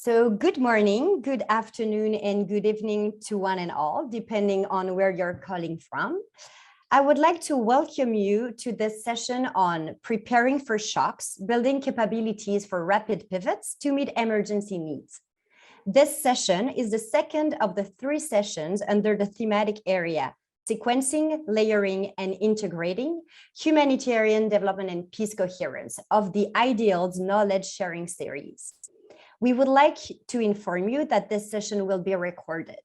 So good morning, good afternoon, and good evening to one and all, depending on where you're calling from. I would like to welcome you to this session on preparing for shocks, building capabilities for rapid pivots to meet emergency needs. This session is the second of the 3 sessions under the thematic area, sequencing, layering, and integrating humanitarian development and peace coherence of the Ideals Knowledge Sharing series. We would like to inform you that this session will be recorded.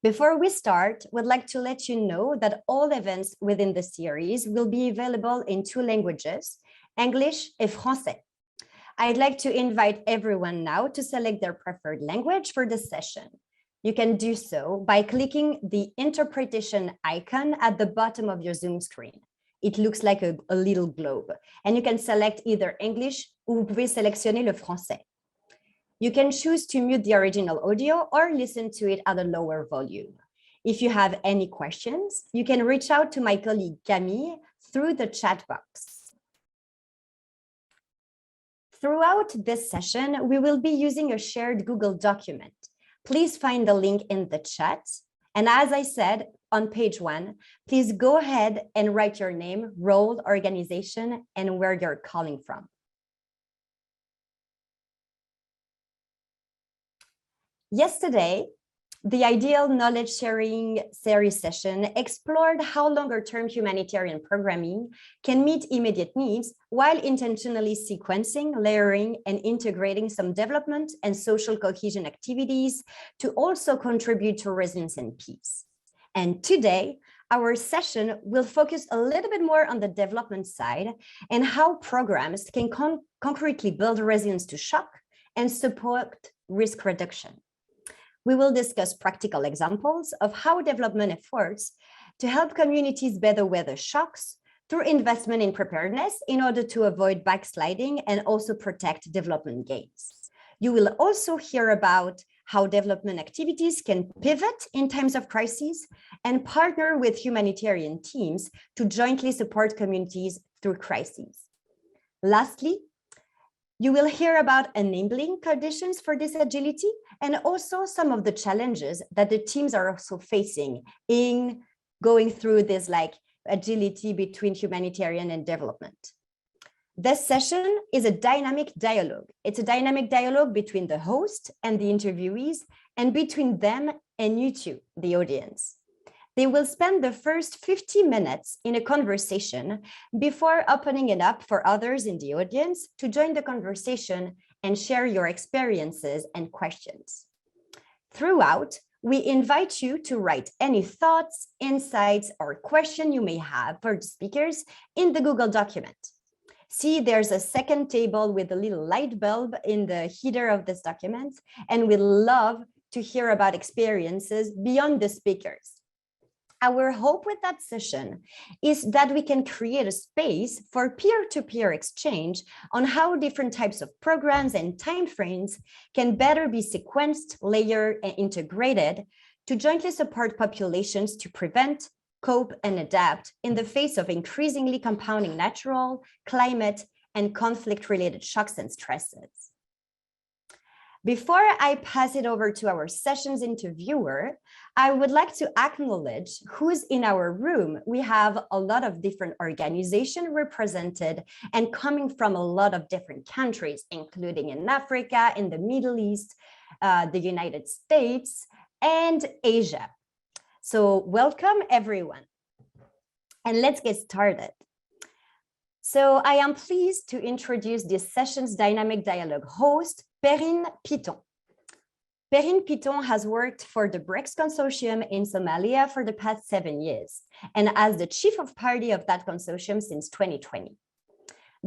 Before we start, we'd like to let you know that all events within the series will be available in 2 languages, English and Français. I'd like to invite everyone now to select their preferred language for the session. You can do so by clicking the interpretation icon at the bottom of your Zoom screen. It looks like a little globe, and you can select either English ou vous pouvez sélectionner le français. You can choose to mute the original audio or listen to it at a lower volume. If you have any questions, you can reach out to my colleague Camille through the chat box. Throughout this session, we will be using a shared Google document. Please find the link in the chat. And as I said on page 1, please go ahead and write your name, role, organization, and where you're calling from. Yesterday, the Ideal Knowledge Sharing series session explored how longer-term humanitarian programming can meet immediate needs while intentionally sequencing, layering, and integrating some development and social cohesion activities to also contribute to resilience and peace. And today, our session will focus a little bit more on the development side and how programs can concretely build resilience to shock and support risk reduction. We will discuss practical examples of how development efforts to help communities better weather shocks through investment in preparedness in order to avoid backsliding and also protect development gains. You will also hear about how development activities can pivot in times of crises and partner with humanitarian teams to jointly support communities through crises. Lastly, you will hear about enabling conditions for this agility and also some of the challenges that the teams are also facing in going through this agility between humanitarian and development. This session is a dynamic dialogue. It's a dynamic dialogue between the host and the interviewees and between them and you two, the audience. They will spend the first 50 minutes in a conversation before opening it up for others in the audience to join the conversation and share your experiences and questions. Throughout, we invite you to write any thoughts, insights, or question you may have for the speakers in the Google document. See, there's a second table with a little light bulb in the header of this document, and we'd love to hear about experiences beyond the speakers. Our hope with that session is that we can create a space for peer-to-peer exchange on how different types of programs and timeframes can better be sequenced, layered, and integrated to jointly support populations to prevent, cope, and adapt in the face of increasingly compounding natural, climate, and conflict-related shocks and stresses. Before I pass it over to our session's interviewer, I would like to acknowledge who's in our room. We have a lot of different organizations represented and coming from a lot of different countries, including in Africa, in the Middle East, the United States, and Asia. So welcome everyone. And let's get started. So I am pleased to introduce this session's dynamic dialogue host, Perrine Piton. Perrine Piton has worked for the BRICS Consortium in Somalia for the past 7 years, and as the chief of party of that consortium since 2020.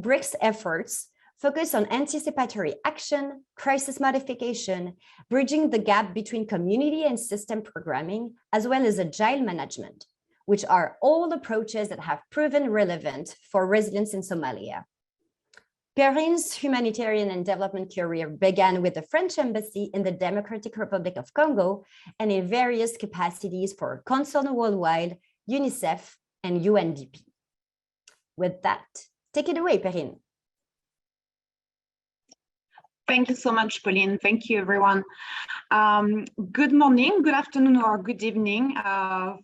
BRICS efforts focus on anticipatory action, crisis modification, bridging the gap between community and system programming, as well as agile management, which are all approaches that have proven relevant for resilience in Somalia. Perrine's humanitarian and development career began with the French embassy in the Democratic Republic of Congo and in various capacities for Concern Worldwide, UNICEF, and UNDP. With that, take it away, Perrine. Thank you so much, Pauline. Thank you, everyone. Good morning, good afternoon, or good evening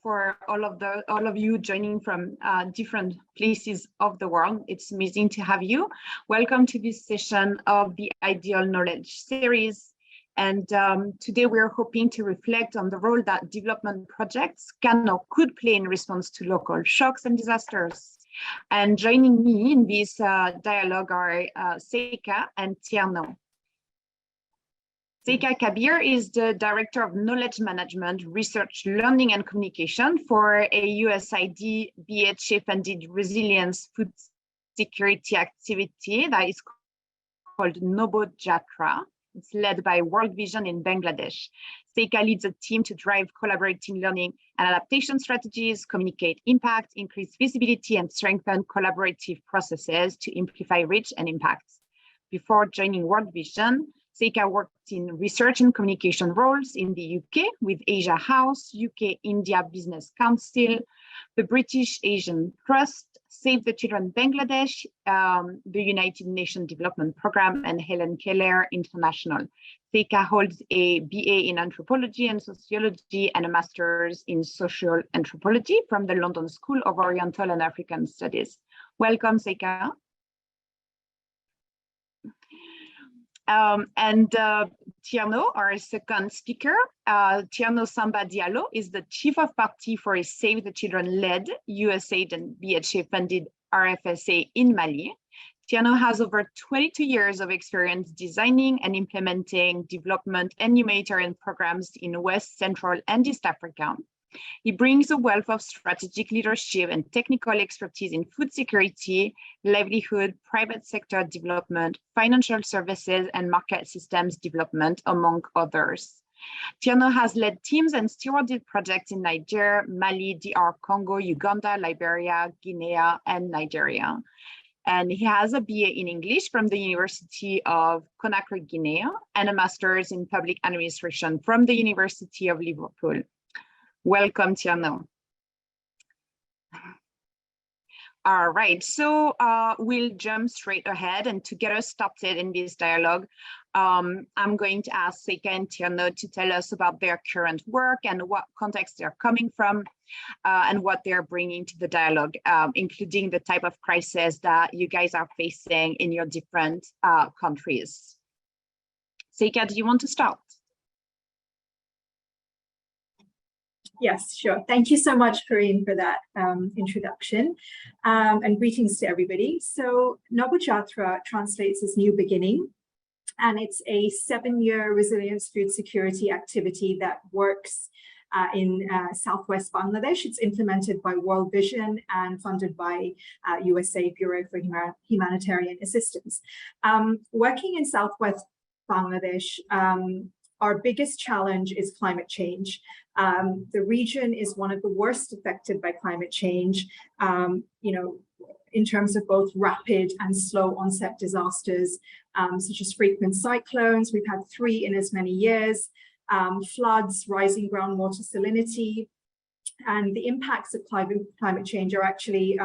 for all of you joining from different places of the world. It's amazing to have you. Welcome to this session of the Ideal Knowledge series. And today we're hoping to reflect on the role that development projects can or could play in response to local shocks and disasters. And joining me in this dialogue are Seika and Tierno. Seika Kabir is the Director of Knowledge Management, Research, Learning and Communication for a USAID BHA-funded resilience food security activity that is called Nobo Jatra. It's led by World Vision in Bangladesh. Seika leads a team to drive collaborating learning and adaptation strategies, communicate impact, increase visibility, and strengthen collaborative processes to amplify reach and impact. Before joining World Vision, Seika worked in research and communication roles in the UK with Asia House, UK India Business Council, the British Asian Trust, Save the Children Bangladesh, the United Nations Development Programme, and Helen Keller International. Seika holds a BA in Anthropology and Sociology and a Master's in Social Anthropology from the London School of Oriental and African Studies. Welcome, Seika. Tierno, our second speaker, Tierno Samba Diallo is the Chief of Party for a Save the Children-led USAID and BHA-funded RFSA in Mali. Tierno has over 22 years of experience designing and implementing development and humanitarian programs in West, Central, and East Africa. He brings a wealth of strategic leadership and technical expertise in food security, livelihood, private sector development, financial services, and market systems development, among others. Tierno has led teams and stewarded projects in Niger, Mali, DR Congo, Uganda, Liberia, Guinea, and Nigeria. And he has a BA in English from the University of Conakry, Guinea, and a master's in public administration from the University of Liverpool. Welcome, Tierno. All right, so we'll jump straight ahead, and to get us started in this dialogue, I'm going to ask Seika and Tierno to tell us about their current work and what context they're coming from and what they're bringing to the dialogue, including the type of crisis that you guys are facing in your different countries. Seika, do you want to start? Yes, sure. Thank you so much, Corinne, for that introduction, and greetings to everybody. So Nobo Jatra translates as new beginning, and it's a 7-year resilience food security activity that works in Southwest Bangladesh. It's implemented by World Vision and funded by USA Bureau for Humanitarian Assistance. Working in Southwest Bangladesh, our biggest challenge is climate change. The region is one of the worst affected by climate change, in terms of both rapid and slow onset disasters, such as frequent cyclones. We've had 3 in as many years, floods, rising groundwater salinity, and the impacts of climate change are actually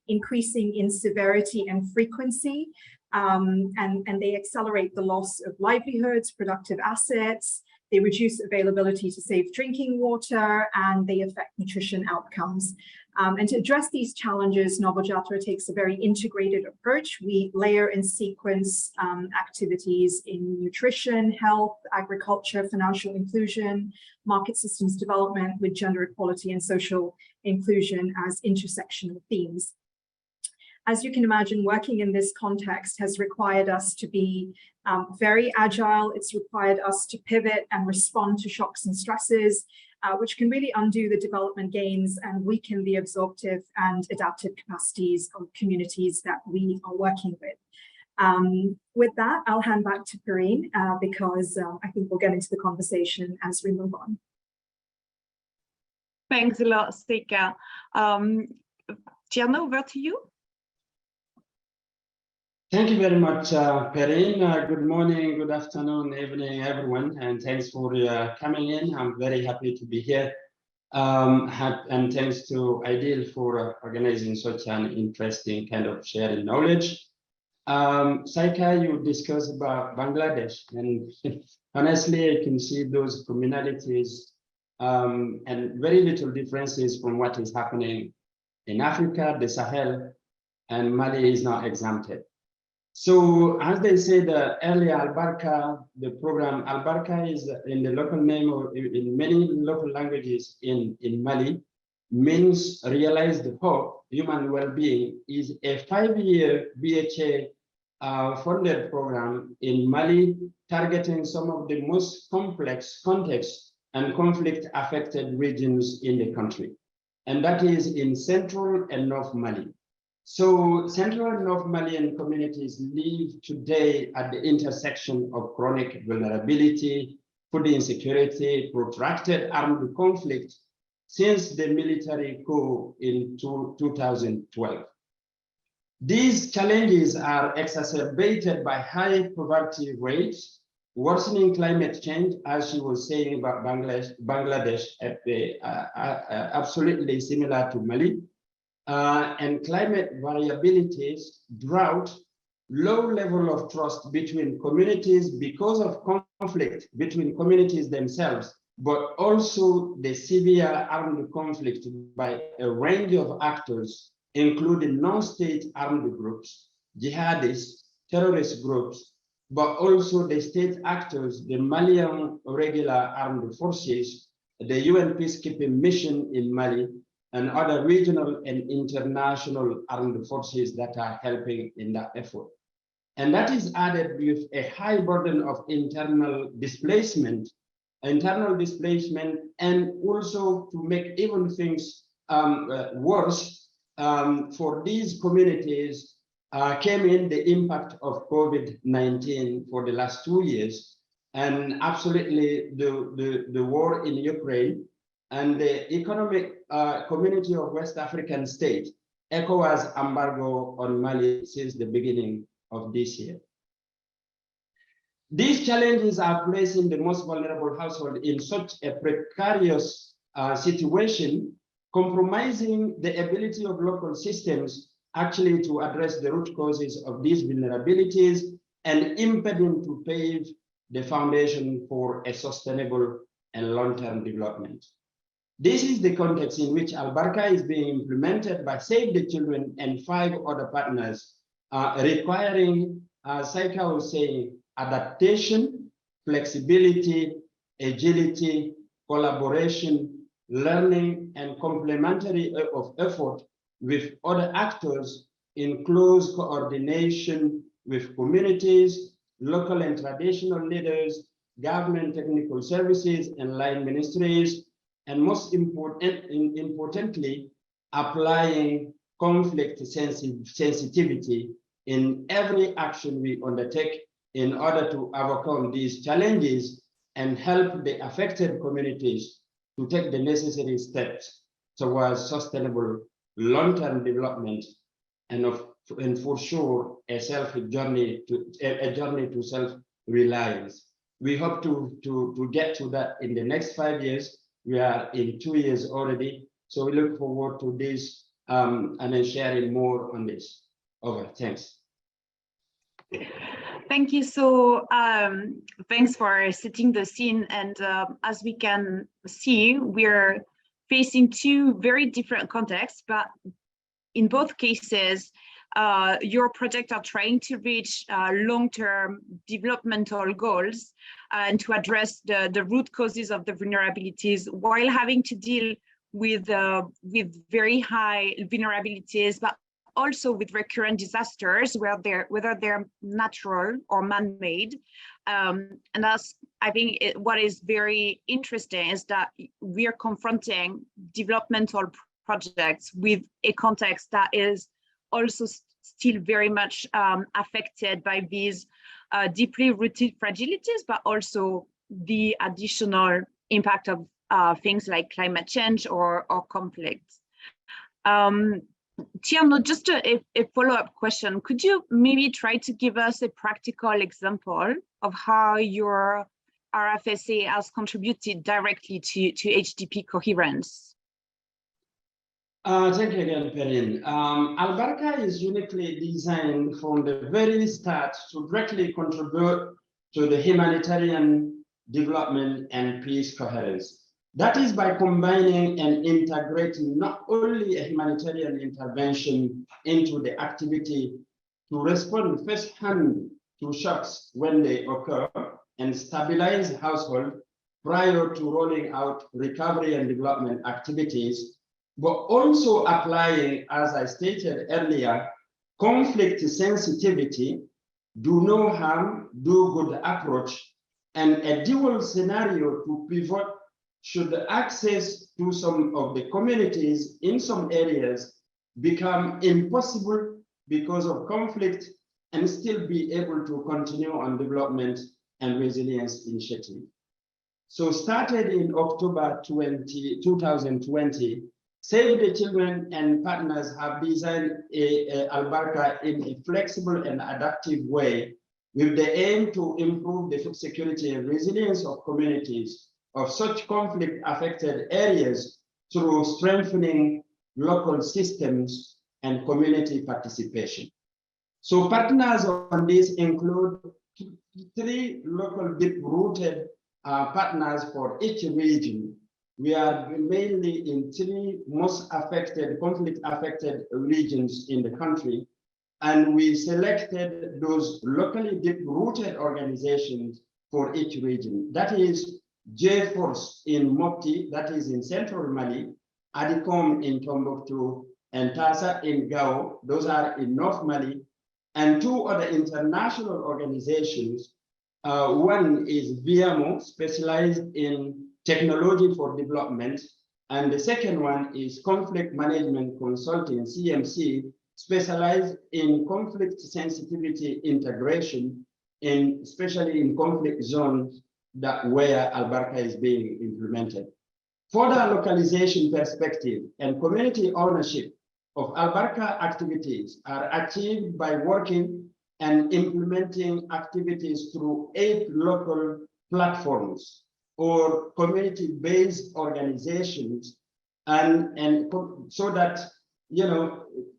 increasing in severity and frequency. And they accelerate the loss of livelihoods, productive assets, they reduce availability to safe drinking water, and they affect nutrition outcomes. And to address these challenges, Nobo Jatra takes a very integrated approach. We layer and sequence activities in nutrition, health, agriculture, financial inclusion, market systems development with gender equality and social inclusion as intersectional themes. As you can imagine, working in this context has required us to be very agile. It's required us to pivot and respond to shocks and stresses, which can really undo the development gains and weaken the absorptive and adaptive capacities of communities that we are working with. With that, I'll hand back to Corinne because I think we'll get into the conversation as we move on. Thanks a lot, Seika. Tierno, over to you. Thank you very much, Perrine. Good morning, good afternoon, evening, everyone, and thanks for coming in. I'm very happy to be here. And thanks to Ideal for organizing such an interesting kind of sharing knowledge. Saika, you discussed about Bangladesh, and honestly, I can see those communalities and very little differences from what is happening in Africa, the Sahel, and Mali is not exempted. So as they said earlier, Albarka, the program Albarka is in the local name or in many local languages in Mali, means realize the hope, human well-being, is a 5-year BHA funded program in Mali, targeting some of the most complex contexts and conflict affected regions in the country. And that is in central and North Mali. So Central and North Malian communities live today at the intersection of chronic vulnerability, food insecurity, protracted armed conflict since the military coup in 2012. These challenges are exacerbated by high poverty rates, worsening climate change, as she was saying about Bangladesh absolutely similar to Mali, and climate variabilities, drought, low level of trust between communities because of conflict between communities themselves, but also the severe armed conflict by a range of actors, including non-state armed groups, jihadists, terrorist groups, but also the state actors, the Malian regular armed forces, the UN peacekeeping mission in Mali, and other regional and international armed forces that are helping in that effort. And that is added with a high burden of internal displacement, and also to make even things worse for these communities came in the impact of COVID-19 for the last 2 years, and absolutely the war in Ukraine, and the economic community of West African states, ECOWAS embargo on Mali since the beginning of this year. These challenges are placing the most vulnerable household in such a precarious situation, compromising the ability of local systems actually to address the root causes of these vulnerabilities and impeding to pave the foundation for a sustainable and long-term development. This is the context in which Albarka is being implemented by Save the Children and 5 other partners, requiring, Saika was saying, adaptation, flexibility, agility, collaboration, learning, and complementary of effort with other actors in close coordination with communities, local and traditional leaders, government technical services, and line ministries, and most importantly, applying conflict sensitivity in every action we undertake in order to overcome these challenges and help the affected communities to take the necessary steps towards sustainable long-term development and for sure a journey to self-reliance. We hope to get to that in the next 5 years. We are in 2 years already, so we look forward to this and then sharing more on this. Over, thanks. Thank you. So thanks for setting the scene. And as we can see, we're facing 2 very different contexts, but in both cases, your projects are trying to reach long-term developmental goals and to address the root causes of the vulnerabilities while having to deal with very high vulnerabilities, but also with recurrent disasters, whether they're natural or man-made. And that's, I think, what is very interesting is that we are confronting developmental projects with a context that is also still very much affected by these deeply rooted fragilities, but also the additional impact of things like climate change or conflict. Tiano, just a follow-up question. Could you maybe try to give us a practical example of how your RFSA has contributed directly to HDP coherence? Thank you again, Perrine. Albarca is uniquely designed from the very start to directly contribute to the humanitarian development and peace coherence. That is by combining and integrating not only a humanitarian intervention into the activity to respond firsthand to shocks when they occur and stabilize household prior to rolling out recovery and development activities, but also applying, as I stated earlier, conflict sensitivity, do no harm, do good approach, and a dual scenario to pivot should access to some of the communities in some areas become impossible because of conflict and still be able to continue on development and resilience initiative. So started in October 2020, Save the Children and partners have designed Albarca in a flexible and adaptive way with the aim to improve the food security and resilience of communities of such conflict-affected areas through strengthening local systems and community participation. So partners on this include 3 local deep-rooted partners for each region. We are mainly in 3 most affected, conflict-affected regions in the country, and we selected those locally deep-rooted organizations for each region. That is J-Force in Mopti, that is in central Mali, ADICOM in Tombouctou, and TASA in Gao, those are in North Mali, and 2 other international organizations. One is VIAMO, specialized in technology for development, and the second one is Conflict Management Consulting, CMC, specialized in conflict sensitivity integration, especially in conflict zones where Albarca is being implemented. Further localization perspective and community ownership of Albarca activities are achieved by working and implementing activities through 8 local platforms or community-based organizations, and so that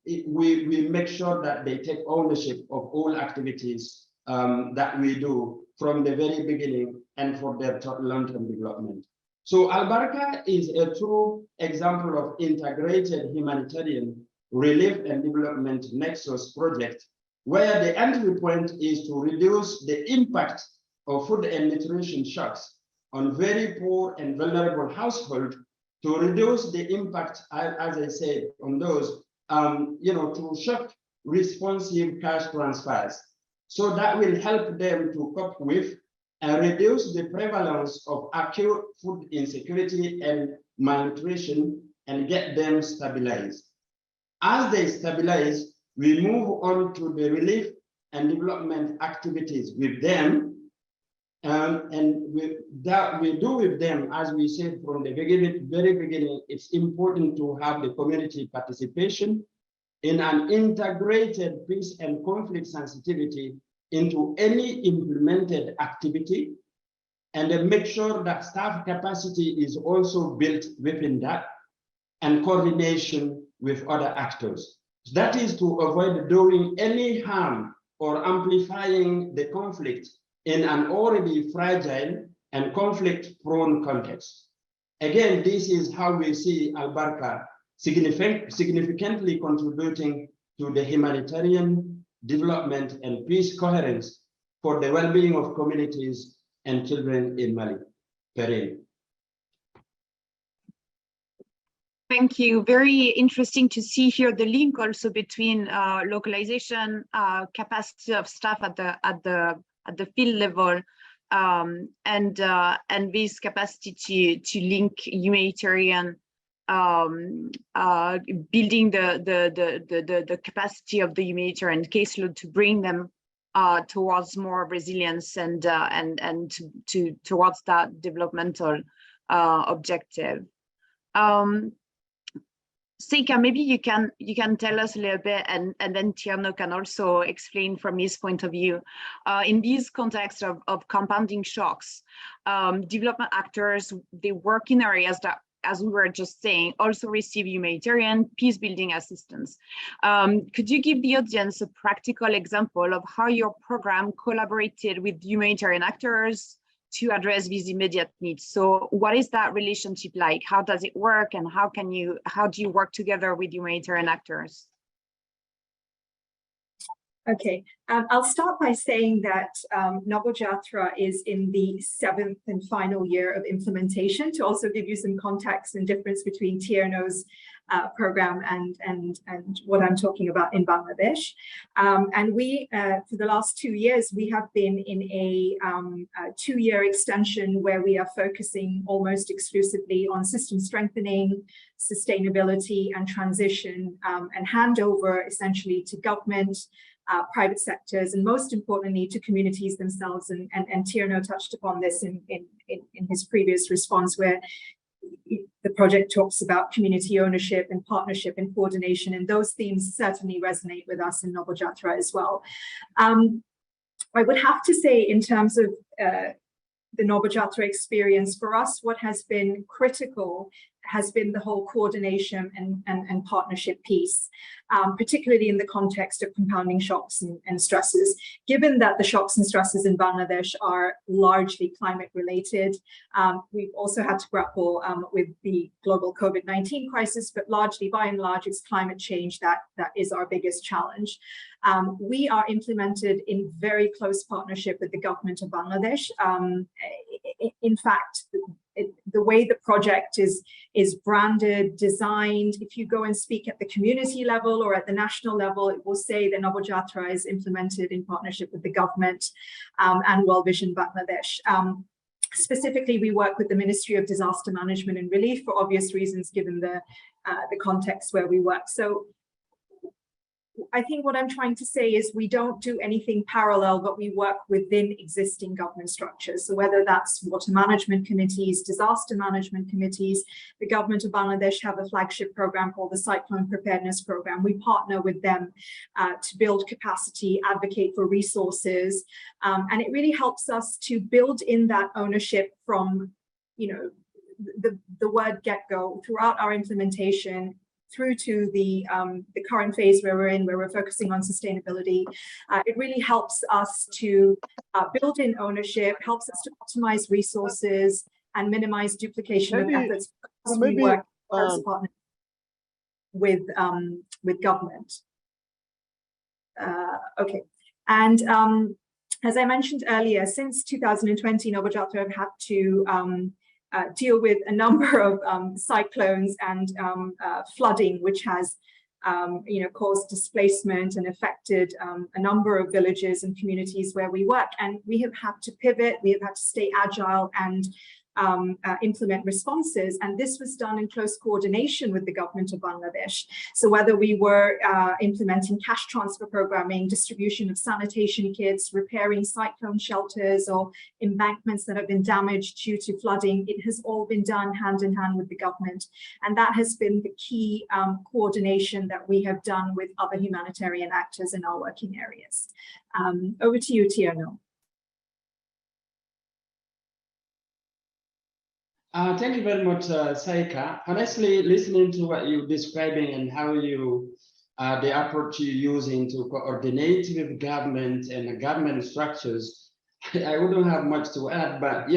we make sure that they take ownership of all activities that we do from the very beginning and for their long-term development. So Albarca is a true example of integrated humanitarian relief and development nexus project, where the entry point is to reduce the impact of food and nutrition shocks on very poor and vulnerable households, to reduce the impact, as I said, on those, to shock responsive cash transfers. So that will help them to cope with and reduce the prevalence of acute food insecurity and malnutrition and get them stabilized. As they stabilize, we move on to the relief and development activities with them. And we do with them, as we said from the very beginning, it's important to have the community participation in an integrated peace and conflict sensitivity into any implemented activity, and then make sure that staff capacity is also built within that, and coordination with other actors. That is to avoid doing any harm or amplifying the conflict in an already fragile and conflict-prone context. Again, this is how we see Albarca significantly contributing to the humanitarian development and peace coherence for the well-being of communities and children in Mali. Perrine. Thank you. Very interesting to see here the link also between localization, capacity of staff at the field level, and this capacity to link humanitarian, building the capacity of the humanitarian caseload to bring them towards more resilience and towards that developmental objective. Sika, maybe you can tell us a little bit, and then Tierno can also explain from his point of view. In these contexts of compounding shocks, development actors, they work in areas that as we were just saying, also receive humanitarian peace-building assistance. Could you give the audience a practical example of how your program collaborated with humanitarian actors to address these immediate needs? So what is that relationship like? How does it work, and how do you work together with humanitarian actors? Okay, I'll start by saying that Noble Jatra is in the 7th and final year of implementation, to also give you some context and difference between TRNO's program and what I'm talking about in Bangladesh. And we, for the last 2 years, we have been in a 2-year extension where we are focusing almost exclusively on system strengthening, sustainability and transition, and handover essentially to government, private sectors, and most importantly to communities themselves. And TRNO touched upon this in his previous response, where the project talks about community ownership and partnership and coordination, and those themes certainly resonate with us in Noble Jatra as well. I would have to say, in terms of the Noble Jatra experience, for us, what has been critical has been the whole coordination and partnership piece, particularly in the context of compounding shocks and stresses. Given that the shocks and stresses in Bangladesh are largely climate related, we've also had to grapple with the global COVID-19 crisis, but largely, by and large, it's climate change that is our biggest challenge. We are implemented in very close partnership with the government of Bangladesh. In fact, the way the project is branded, designed, if you go and speak at the community level or at the national level, it will say that Noble Jatra is implemented in partnership with the government and World Vision Bangladesh. Specifically, we work with the Ministry of Disaster Management and Relief for obvious reasons, given the context where we work. So I think what I'm trying to say is we don't do anything parallel, but we work within existing government structures. So whether that's water management committees, disaster management committees, the government of Bangladesh have a flagship program called the Cyclone Preparedness Program. We partner with them to build capacity, advocate for resources, and it really helps us to build in that ownership from, the word get-go throughout our implementation, through to the current phase where we're in, where we're focusing on sustainability. It really helps us to build in ownership, helps us to optimize resources and minimize duplication of efforts. We work as a partner with government. Okay, and as I mentioned earlier, since 2020, Noble Jatra have had to deal with a number of cyclones and flooding, which has caused displacement and affected a number of villages and communities where we work. And we have had to pivot, we have had to stay agile and implement responses. And this was done in close coordination with the government of Bangladesh. So whether we were implementing cash transfer programming, distribution of sanitation kits, repairing cyclone shelters or embankments that have been damaged due to flooding, it has all been done hand in hand with the government. And that has been the key coordination that we have done with other humanitarian actors in our working areas. Over to you, TRNO. Thank you very much, Saika. Honestly, listening to what you're describing and how the approach you're using to coordinate with government and government structures, I wouldn't have much to add, but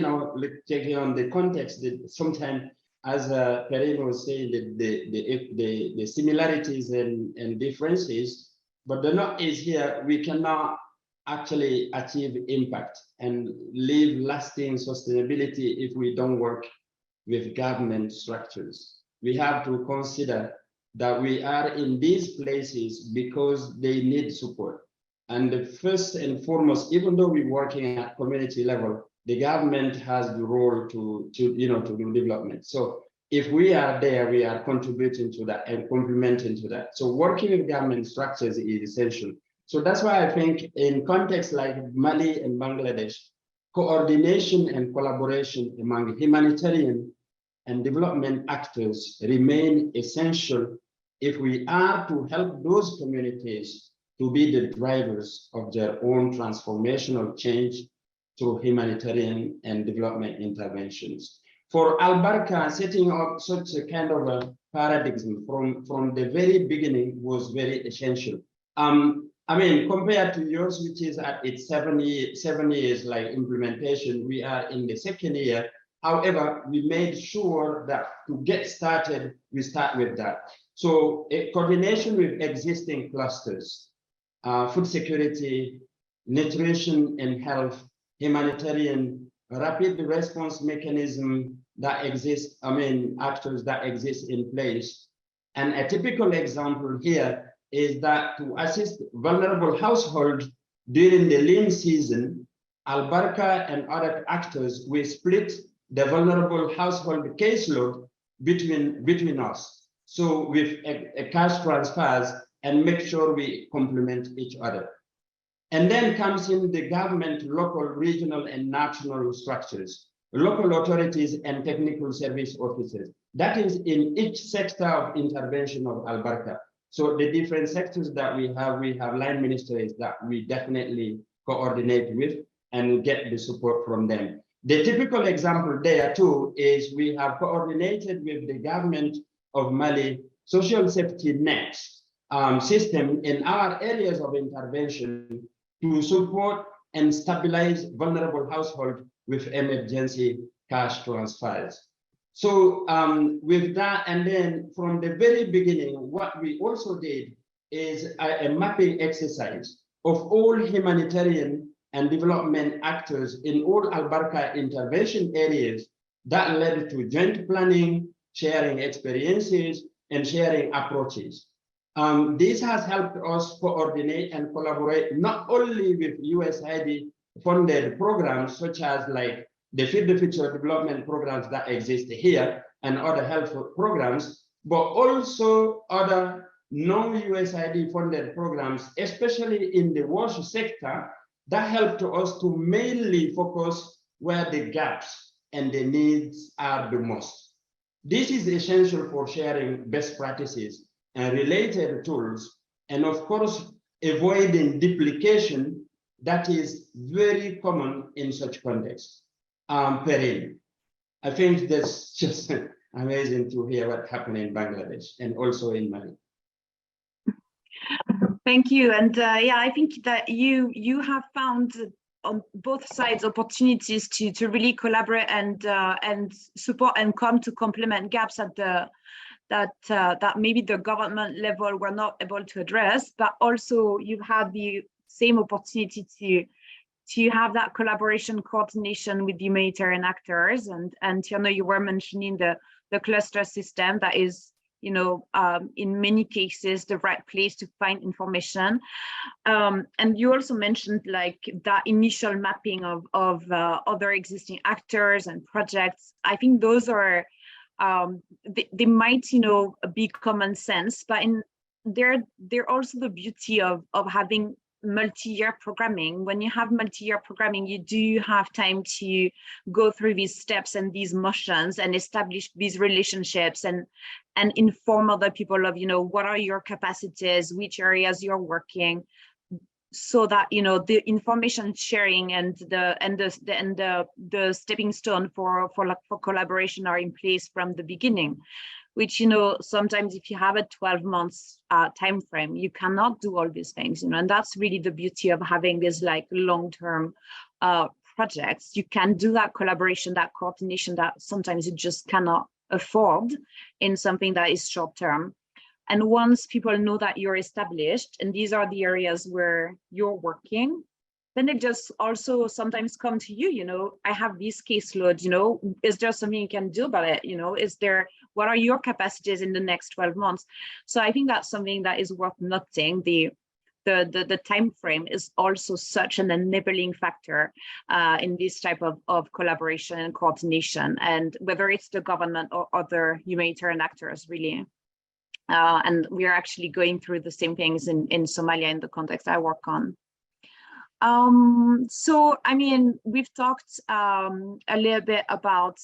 taking on the context that sometimes, as Perrine was saying, the similarities and differences, but the note is here, we cannot actually achieve impact and leave lasting sustainability if we don't work with government structures. We have to consider that we are in these places because they need support. And the first and foremost, even though we're working at community level, the government has the role to do development. So if we are there, we are contributing to that and complementing to that. So working with government structures is essential. So that's why I think in contexts like Mali and Bangladesh, coordination and collaboration among humanitarian and development actors remain essential if we are to help those communities to be the drivers of their own transformational change through humanitarian and development interventions. For Albarca, setting up such a kind of a paradigm from the very beginning was very essential. I mean, compared to yours, which is at its 7 years like implementation, we are in the second year. However, we made sure that to get started, we start with that. So a coordination with existing clusters, food security, nutrition and health, humanitarian, rapid response mechanism that exists, actors that exist in place. And a typical example here is that to assist vulnerable households during the lean season, Albarca and other actors will split the vulnerable household caseload between us. So with a cash transfers and make sure we complement each other. And then comes in the government, local, regional, and national structures, local authorities and technical service officers. That is in each sector of intervention of Albarca. So the different sectors that we have line ministries that we definitely coordinate with and get the support from them. The typical example there too is we have coordinated with the government of Mali social safety net system in our areas of intervention to support and stabilize vulnerable households with emergency cash transfers. So with that, and then from the very beginning, what we also did is a mapping exercise of all humanitarian and development actors in all Albarca intervention areas that led to joint planning, sharing experiences, and sharing approaches. This has helped us coordinate and collaborate not only with USAID funded programs such as like the Feed the Future development programs that exist here and other health programs, but also other non-USAID funded programs, especially in the wash sector, that helped us to mainly focus where the gaps and the needs are the most. This is essential for sharing best practices and related tools, and of course, avoiding duplication that is very common in such contexts. Perrin, I think that's just amazing to hear what happened in Bangladesh and also in Mali. Thank you. And yeah, I think that you have found on both sides opportunities to really collaborate and support and come to complement gaps at the that maybe the government level were not able to address, but also you've had the same opportunity to have that collaboration coordination with humanitarian actors. And Tiana, you were mentioning the cluster system that is, you know, in many cases, the right place to find information. And you also mentioned like that initial mapping of other existing actors and projects. I think those are, they might, you know, be common sense, but they're also the beauty of having multi-year programming. When you have multi-year programming, you do have time to go through these steps and these motions and establish these relationships and inform other people of, you know, what are your capacities, which areas you're working, so that, you know, the information sharing and the stepping stone for collaboration are in place from the beginning. Which, you know, sometimes if you have a 12 months time frame, you cannot do all these things, you know, and that's really the beauty of having these like long-term projects. You can do that collaboration, that coordination that sometimes you just cannot afford in something that is short-term. And once people know that you're established and these are the areas where you're working, then they just also sometimes come to you, you know, I have this caseload, you know, is there something you can do about it? You know, what are your capacities in the next 12 months? So I think that's something that is worth noting. The time frame is also such an enabling factor in this type of collaboration and coordination, and whether it's the government or other humanitarian actors, really. And we are actually going through the same things in Somalia in the context I work on. So, I mean, we've talked a little bit about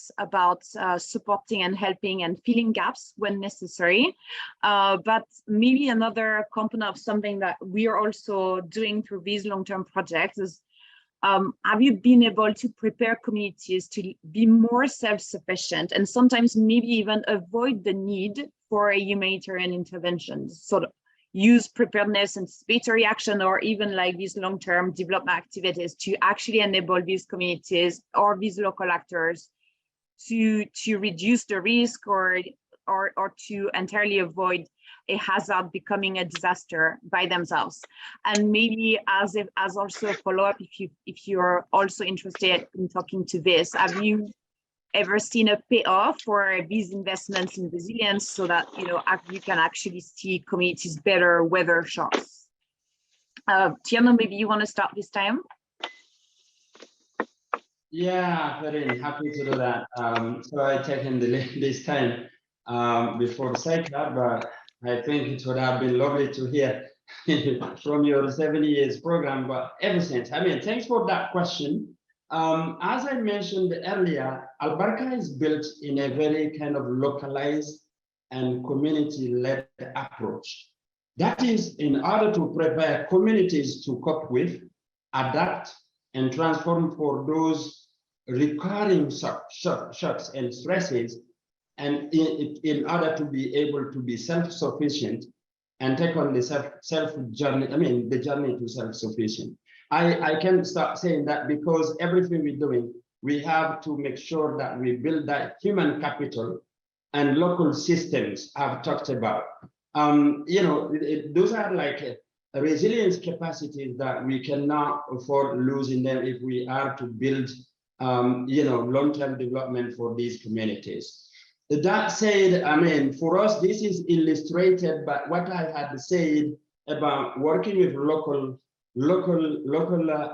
supporting and helping and filling gaps when necessary, but maybe another component of something that we are also doing through these long-term projects is have you been able to prepare communities to be more self-sufficient and sometimes maybe even avoid the need for a humanitarian intervention, sort of use preparedness, anticipatory action, or even like these long-term development activities to actually enable these communities or these local actors to reduce the risk or to entirely avoid a hazard becoming a disaster by themselves? And maybe as also a follow-up, if you're also interested in talking to this, have you ever seen a payoff for these investments in resilience so that you can actually see communities better weather shocks? Tierno, maybe you want to start this time? Yeah, very happy to do that. So I taken the lead this time before Saika, but I think it would have been lovely to hear from your 7 years program, but ever since. I mean, thanks for that question. As I mentioned earlier, Albarca is built in a very kind of localized and community-led approach. That is in order to prepare communities to cope with, adapt, and transform for those recurring shocks and stresses, and in order to be able to be self-sufficient and take on the the journey to self-sufficient. I can start saying that because everything we're doing, we have to make sure that we build that human capital and local systems I've talked about. Those are like resilience capacities that we cannot afford losing them if we are to build long-term development for these communities. That said, I mean, for us, this is illustrated by what I had said about working with local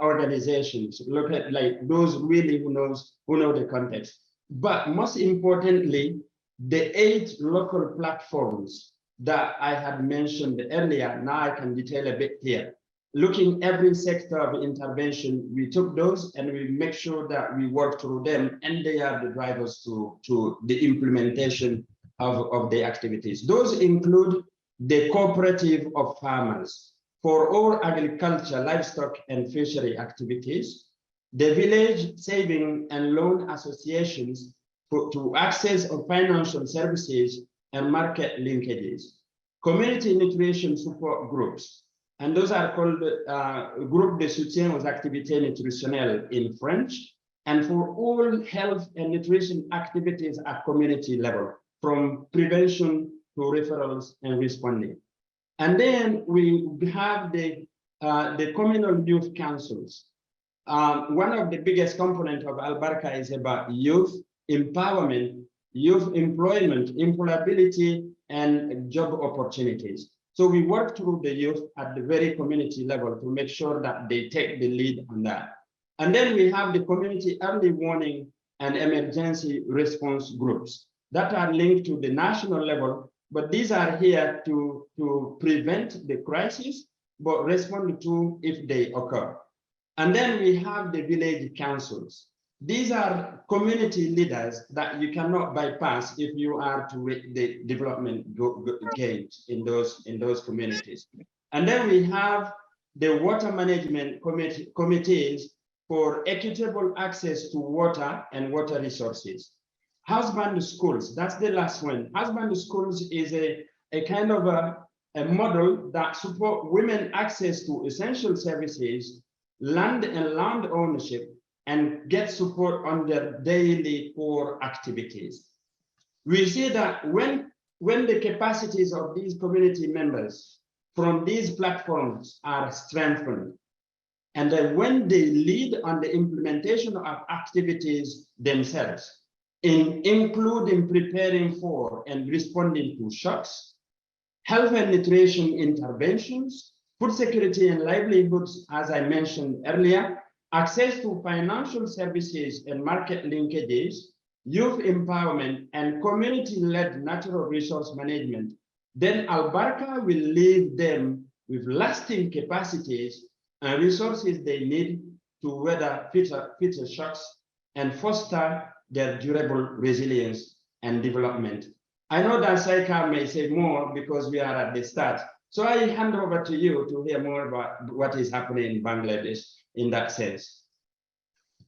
organizations, like those really who know the context. But most importantly, the 8 local platforms that I had mentioned earlier, now I can detail a bit here. Looking every sector of intervention, we took those and we make sure that we work through them, and they are the drivers to the implementation of the activities. Those include the cooperative of farmers for all agriculture, livestock, and fishery activities, the village saving and loan associations to access of financial services and market linkages, community nutrition support groups, and those are called Groupe de soutien aux activités nutritionnelles in French, and for all health and nutrition activities at community level, from prevention to referrals and responding. And then we have the communal youth councils. One of the biggest components of Albarca is about youth empowerment, youth employment, employability, and job opportunities. So we work through the youth at the very community level to make sure that they take the lead on that. And then we have the community early warning and emergency response groups that are linked to the national level, but these are here to prevent the crisis, but respond to if they occur. And then we have the village councils. These are community leaders that you cannot bypass if you are to reach the development gains in those communities. And then we have the water management committees for equitable access to water and water resources. Husband schools, that's the last one. Husband schools is a kind of a model that support women access to essential services, land and land ownership, and get support on their daily core activities. We see that when the capacities of these community members from these platforms are strengthened, and then when they lead on the implementation of activities themselves, including preparing for and responding to shocks, health and nutrition interventions, food security and livelihoods, as I mentioned earlier, access to financial services and market linkages, youth empowerment, and community-led natural resource management, then Albarca will leave them with lasting capacities and resources they need to weather future shocks and foster their durable resilience and development. I know that Saika may say more because we are at the start. So I hand over to you to hear more about what is happening in Bangladesh in that sense.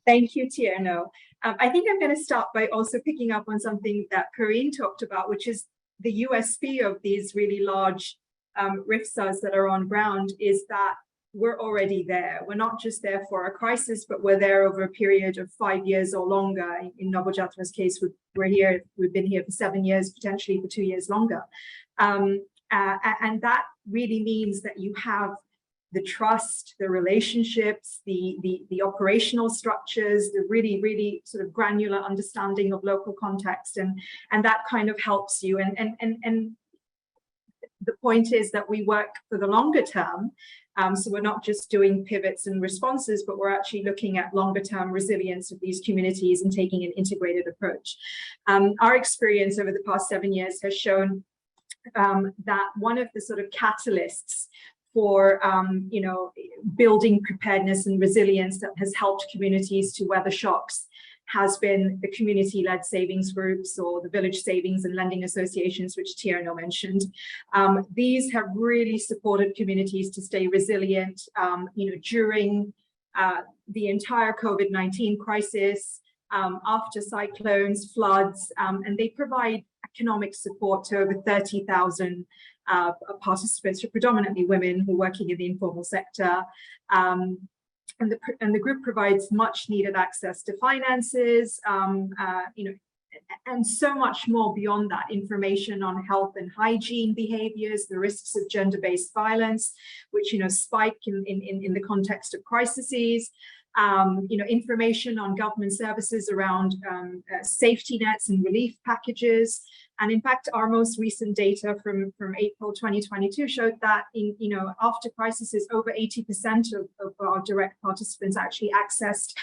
Thank you, Tierno. I think I'm going to start by also picking up on something that Corinne talked about, which is the USP of these really large RIFSAs that are on ground is that we're already there. We're not just there for a crisis, but we're there over a period of 5 years or longer. In Nobojatra's case, we've been here for 7 years, potentially for 2 years longer. And that really means that you have the trust, the relationships, the operational structures, the really sort of granular understanding of local context, and that kind of helps you. And the point is that we work for the longer term. So we're not just doing pivots and responses, but we're actually looking at longer term resilience of these communities and taking an integrated approach. Our experience over the past 7 years has shown that one of the sort of catalysts for building preparedness and resilience that has helped communities to weather shocks has been the community-led savings groups or the village savings and lending associations, which Tierno mentioned. These have really supported communities to stay resilient, during the entire COVID-19 crisis, after cyclones, floods, and they provide economic support to over 30,000 participants, predominantly women who are working in the informal sector. And the group provides much needed access to finances, and so much more beyond that, information on health and hygiene behaviors, the risks of gender-based violence, which spike in the context of crises. Information on government services around safety nets and relief packages. And in fact, our most recent data from April 2022 showed that after crises, over 80% of our direct participants actually accessed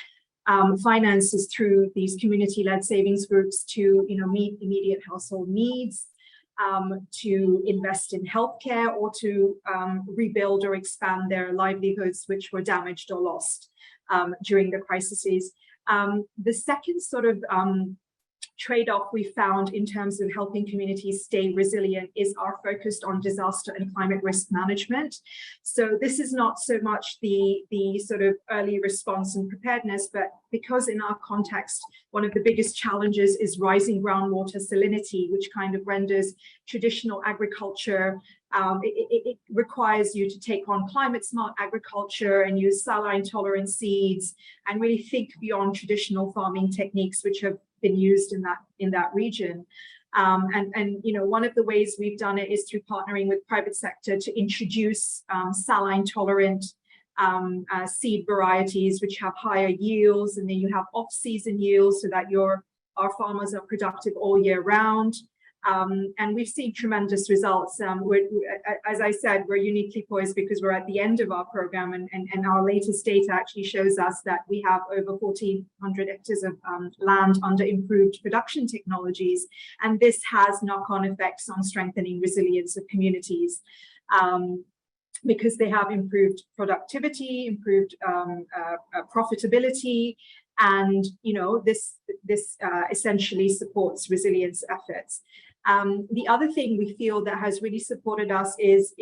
finances through these community-led savings groups to meet immediate household needs, to invest in healthcare, or to rebuild or expand their livelihoods which were damaged or lost during the crises. The second sort of trade-off we found in terms of helping communities stay resilient is our focus on disaster and climate risk management. So this is not so much the sort of early response and preparedness, but because in our context, one of the biggest challenges is rising groundwater salinity, which kind of renders traditional agriculture, it requires you to take on climate smart agriculture and use saline tolerant seeds and really think beyond traditional farming techniques which have been used in that region. One of the ways we've done it is through partnering with private sector to introduce saline tolerant seed varieties which have higher yields, and then you have off-season yields so that our farmers are productive all year round. And we've seen tremendous results. As I said, we're uniquely poised because we're at the end of our program, and our latest data actually shows us that we have over 1,400 hectares of land under improved production technologies. And this has knock-on effects on strengthening resilience of communities. Because they have improved productivity, improved profitability, and this essentially supports resilience efforts. The other thing we feel that has really supported us is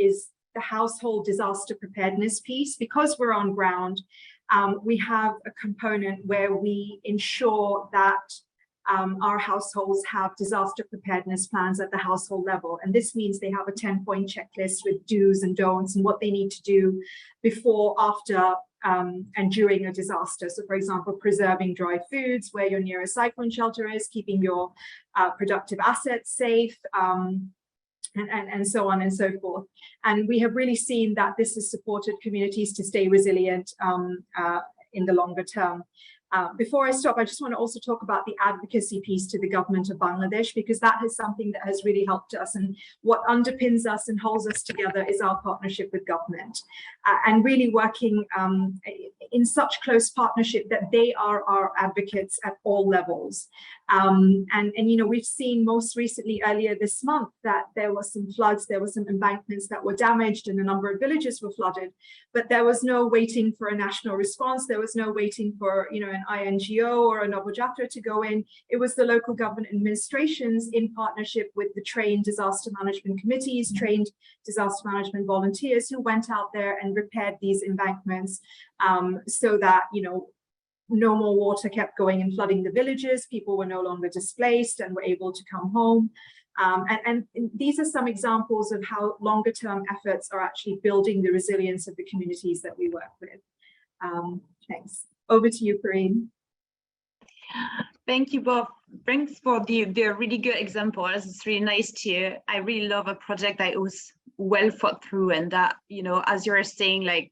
the household disaster preparedness piece. Because we're on ground, we have a component where we ensure that our households have disaster preparedness plans at the household level. And this means they have a 10-point checklist with do's and don'ts and what they need to do before, after, and during a disaster. So for example, preserving dry foods where your nearest cyclone shelter is, keeping your productive assets safe, and so on and so forth. And we have really seen that this has supported communities to stay resilient in the longer term. Before I stop, I just want to also talk about the advocacy piece to the government of Bangladesh, because that is something that has really helped us. And what underpins us and holds us together is our partnership with government, and really working in such close partnership that they are our advocates at all levels. We've seen most recently earlier this month that there were some floods, there were some embankments that were damaged, and a number of villages were flooded. But there was no waiting for a national response. There was no waiting for an INGO or a Nobojatra to go in. It was the local government administrations in partnership with the trained disaster management committees, trained disaster management volunteers who went out there and repaired these embankments so that no more water kept going and flooding the villages. People were no longer displaced and were able to come home. And these are some examples of how longer term efforts are actually building the resilience of the communities that we work with. Thanks. Over to you, Corinne. Thank you both. Thanks for the really good examples. It's really nice to, I really love a project that was well thought through, and that, you know, as you're saying, like,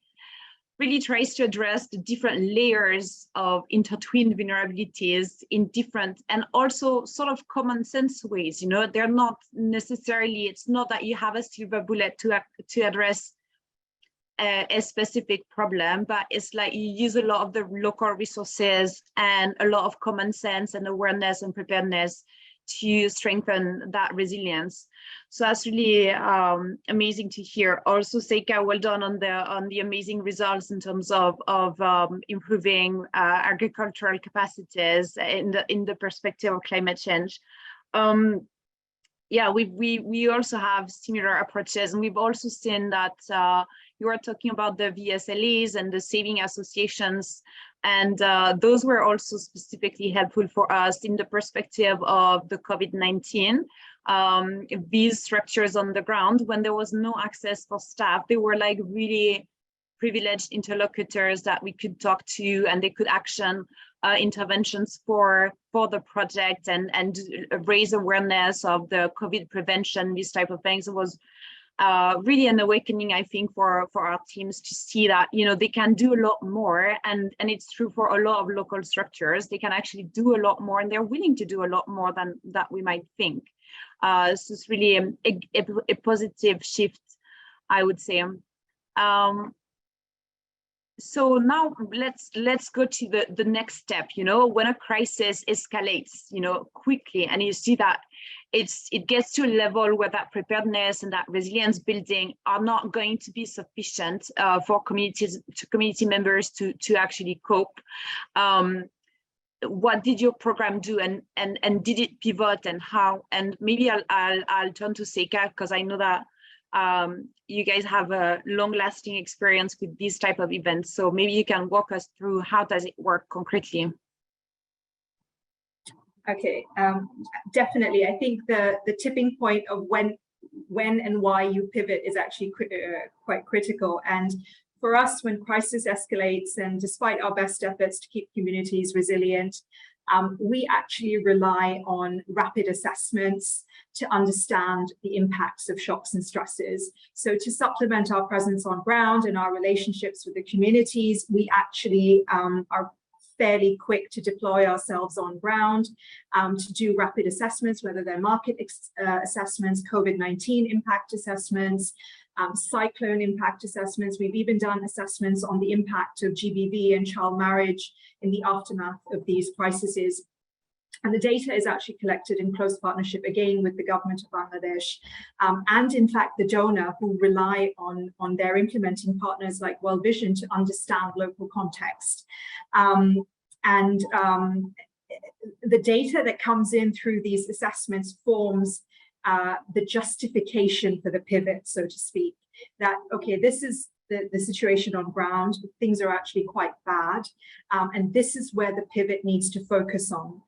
really tries to address the different layers of intertwined vulnerabilities in different and also sort of common sense ways. You know, they're not necessarily, it's not that you have a silver bullet to address a specific problem, but it's like you use a lot of the local resources and a lot of common sense and awareness and preparedness to strengthen that resilience. So that's really amazing to hear. Also, Seika, well done on the amazing results in terms of improving agricultural capacities in the perspective of climate change. Yeah, we also have similar approaches, and we've also seen that you are talking about the VSLAs and the saving associations, and those were also specifically helpful for us in the perspective of the COVID-19. These structures on the ground, when there was no access for staff, they were like really privileged interlocutors that we could talk to, and they could action interventions for the project and raise awareness of the COVID prevention, these type of things. It was really an awakening, I think, for our teams to see that, you know, they can do a lot more, and it's true for a lot of local structures. They can actually do a lot more, and they're willing to do a lot more than that we might think. So it's really a positive shift, I would say. So now let's go to the next step. You know, when a crisis escalates, you know, quickly, and you see that it gets to a level where that preparedness and that resilience building are not going to be sufficient for community members to actually cope. What did your program do, and did it pivot, and how? And maybe I'll turn to Seika, because I know that you guys have a long-lasting experience with these type of events. So maybe you can walk us through how does it work concretely? Okay, definitely. I think the tipping point of when and why you pivot is actually quite critical. And for us, when crisis escalates, and despite our best efforts to keep communities resilient, we actually rely on rapid assessments to understand the impacts of shocks and stresses. So to supplement our presence on ground and our relationships with the communities, we actually are fairly quick to deploy ourselves on ground to do rapid assessments, whether they're market assessments, COVID-19 impact assessments, cyclone impact assessments. We've even done assessments on the impact of GBV and child marriage in the aftermath of these crises. And the data is actually collected in close partnership, again, with the government of Bangladesh, and in fact, the donor, who rely on their implementing partners like World Vision to understand local context. The data that comes in through these assessments forms the justification for the pivot, so to speak, that, okay, this is the situation on ground, things are actually quite bad, and this is where the pivot needs to focus on.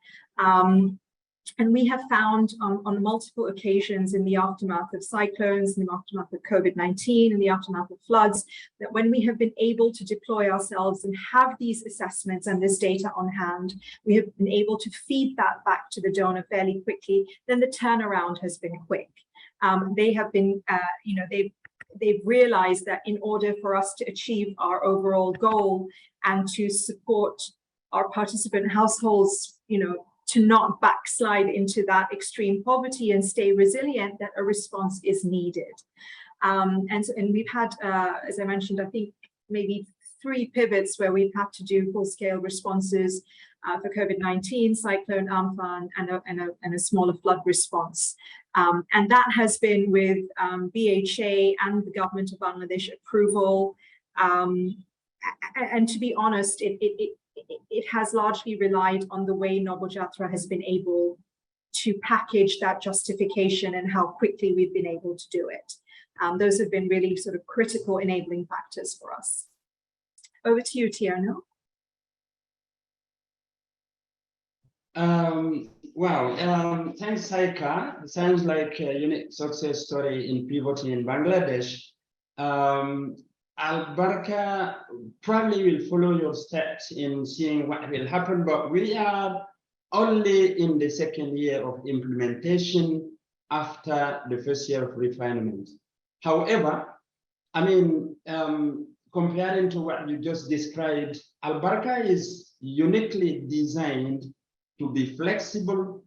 And we have found on multiple occasions in the aftermath of cyclones, in the aftermath of COVID-19, in the aftermath of floods, that when we have been able to deploy ourselves and have these assessments and this data on hand, we have been able to feed that back to the donor fairly quickly, then the turnaround has been quick. They have been, you know, they've realized that in order for us to achieve our overall goal and to support our participant households, you know, to not backslide into that extreme poverty and stay resilient, that a response is needed. And we've had, as I mentioned, I think maybe 3 pivots where we've had to do full-scale responses for COVID-19, Cyclone Amphan, and a smaller flood response. And that has been with BHA and the government of Bangladesh approval. And to be honest, it has largely relied on the way Nobojatra has been able to package that justification and how quickly we've been able to do it. Those have been really sort of critical enabling factors for us. Over to you, Tierno. Wow, thanks, Saika. Sounds like a unique success story in pivoting in Bangladesh. Al-Barka probably will follow your steps in seeing what will happen, but we are only in the second year of implementation after the first year of refinement. However, I mean, comparing to what you just described, Al-Barka is uniquely designed to be flexible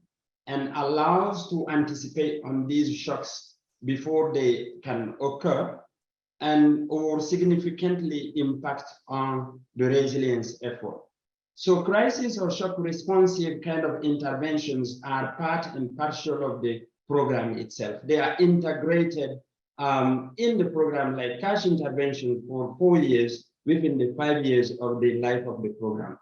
and allows to anticipate on these shocks before they can occur and or significantly impact on the resilience effort. So crisis or shock responsive kind of interventions are part and parcel of the program itself. They are integrated in the program like cash intervention for 4 years within the 5 years of the life of the program.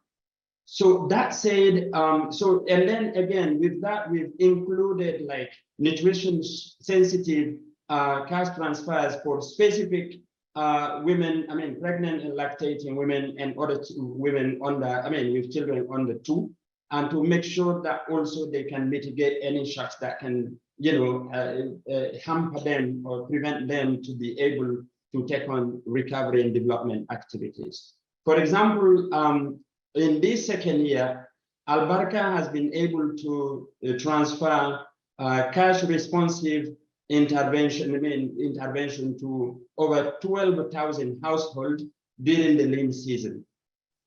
So that said, and then again, with that, we've included like nutrition sensitive cash transfers for specific women, I mean, pregnant and lactating women and other women under, with children under 2, and to make sure that also they can mitigate any shocks that can, hamper them or prevent them to be able to take on recovery and development activities. For example, in this second year, Al-Barka has been able to transfer cash responsive intervention to over 12,000 households during the lean season.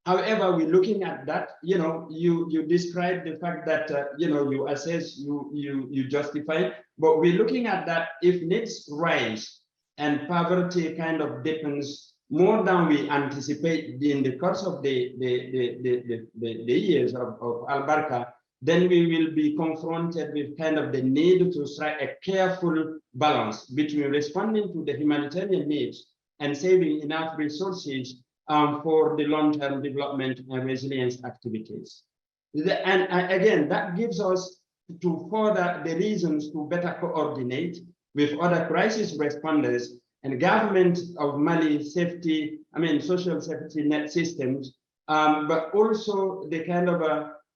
However, we're looking at that, you described the fact that, you assess, you justify, but we're looking at that if needs rise and poverty kind of deepens more than we anticipate in the course of the years of Al-Barka, then we will be confronted with kind of the need to strike a careful balance between responding to the humanitarian needs and saving enough resources for the long-term development and resilience activities. And again, that gives us to further the reasons to better coordinate with other crisis responders and government of Mali social safety net systems, but also the kind of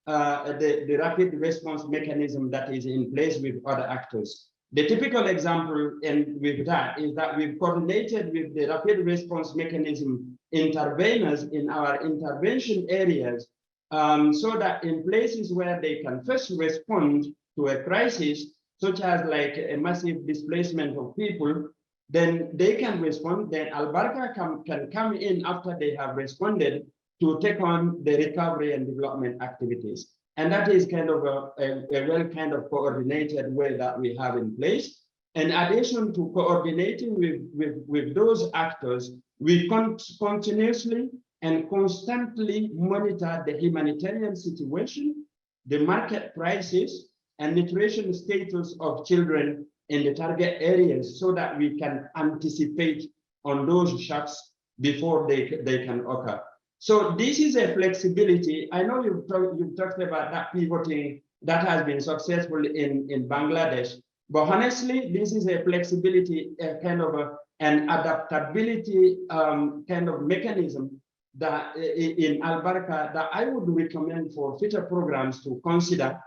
the rapid response mechanism that is in place with other actors. The typical example with that is that we've coordinated with the rapid response mechanism interveners in our intervention areas, so that in places where they can first respond to a crisis, such as like a massive displacement of people, then they can respond, then Al-Barka can come in after they have responded to take on the recovery and development activities. And that is kind of a well kind of coordinated way that we have in place. In addition to coordinating with those actors, we continuously and constantly monitor the humanitarian situation, the market prices, and nutrition status of children in the target areas so that we can anticipate on those shocks before they can occur. So this is a flexibility. I know you've talked about that pivoting that has been successful in Bangladesh, but honestly, this is a flexibility, an adaptability kind of mechanism that in Al-Barka that I would recommend for future programs to consider,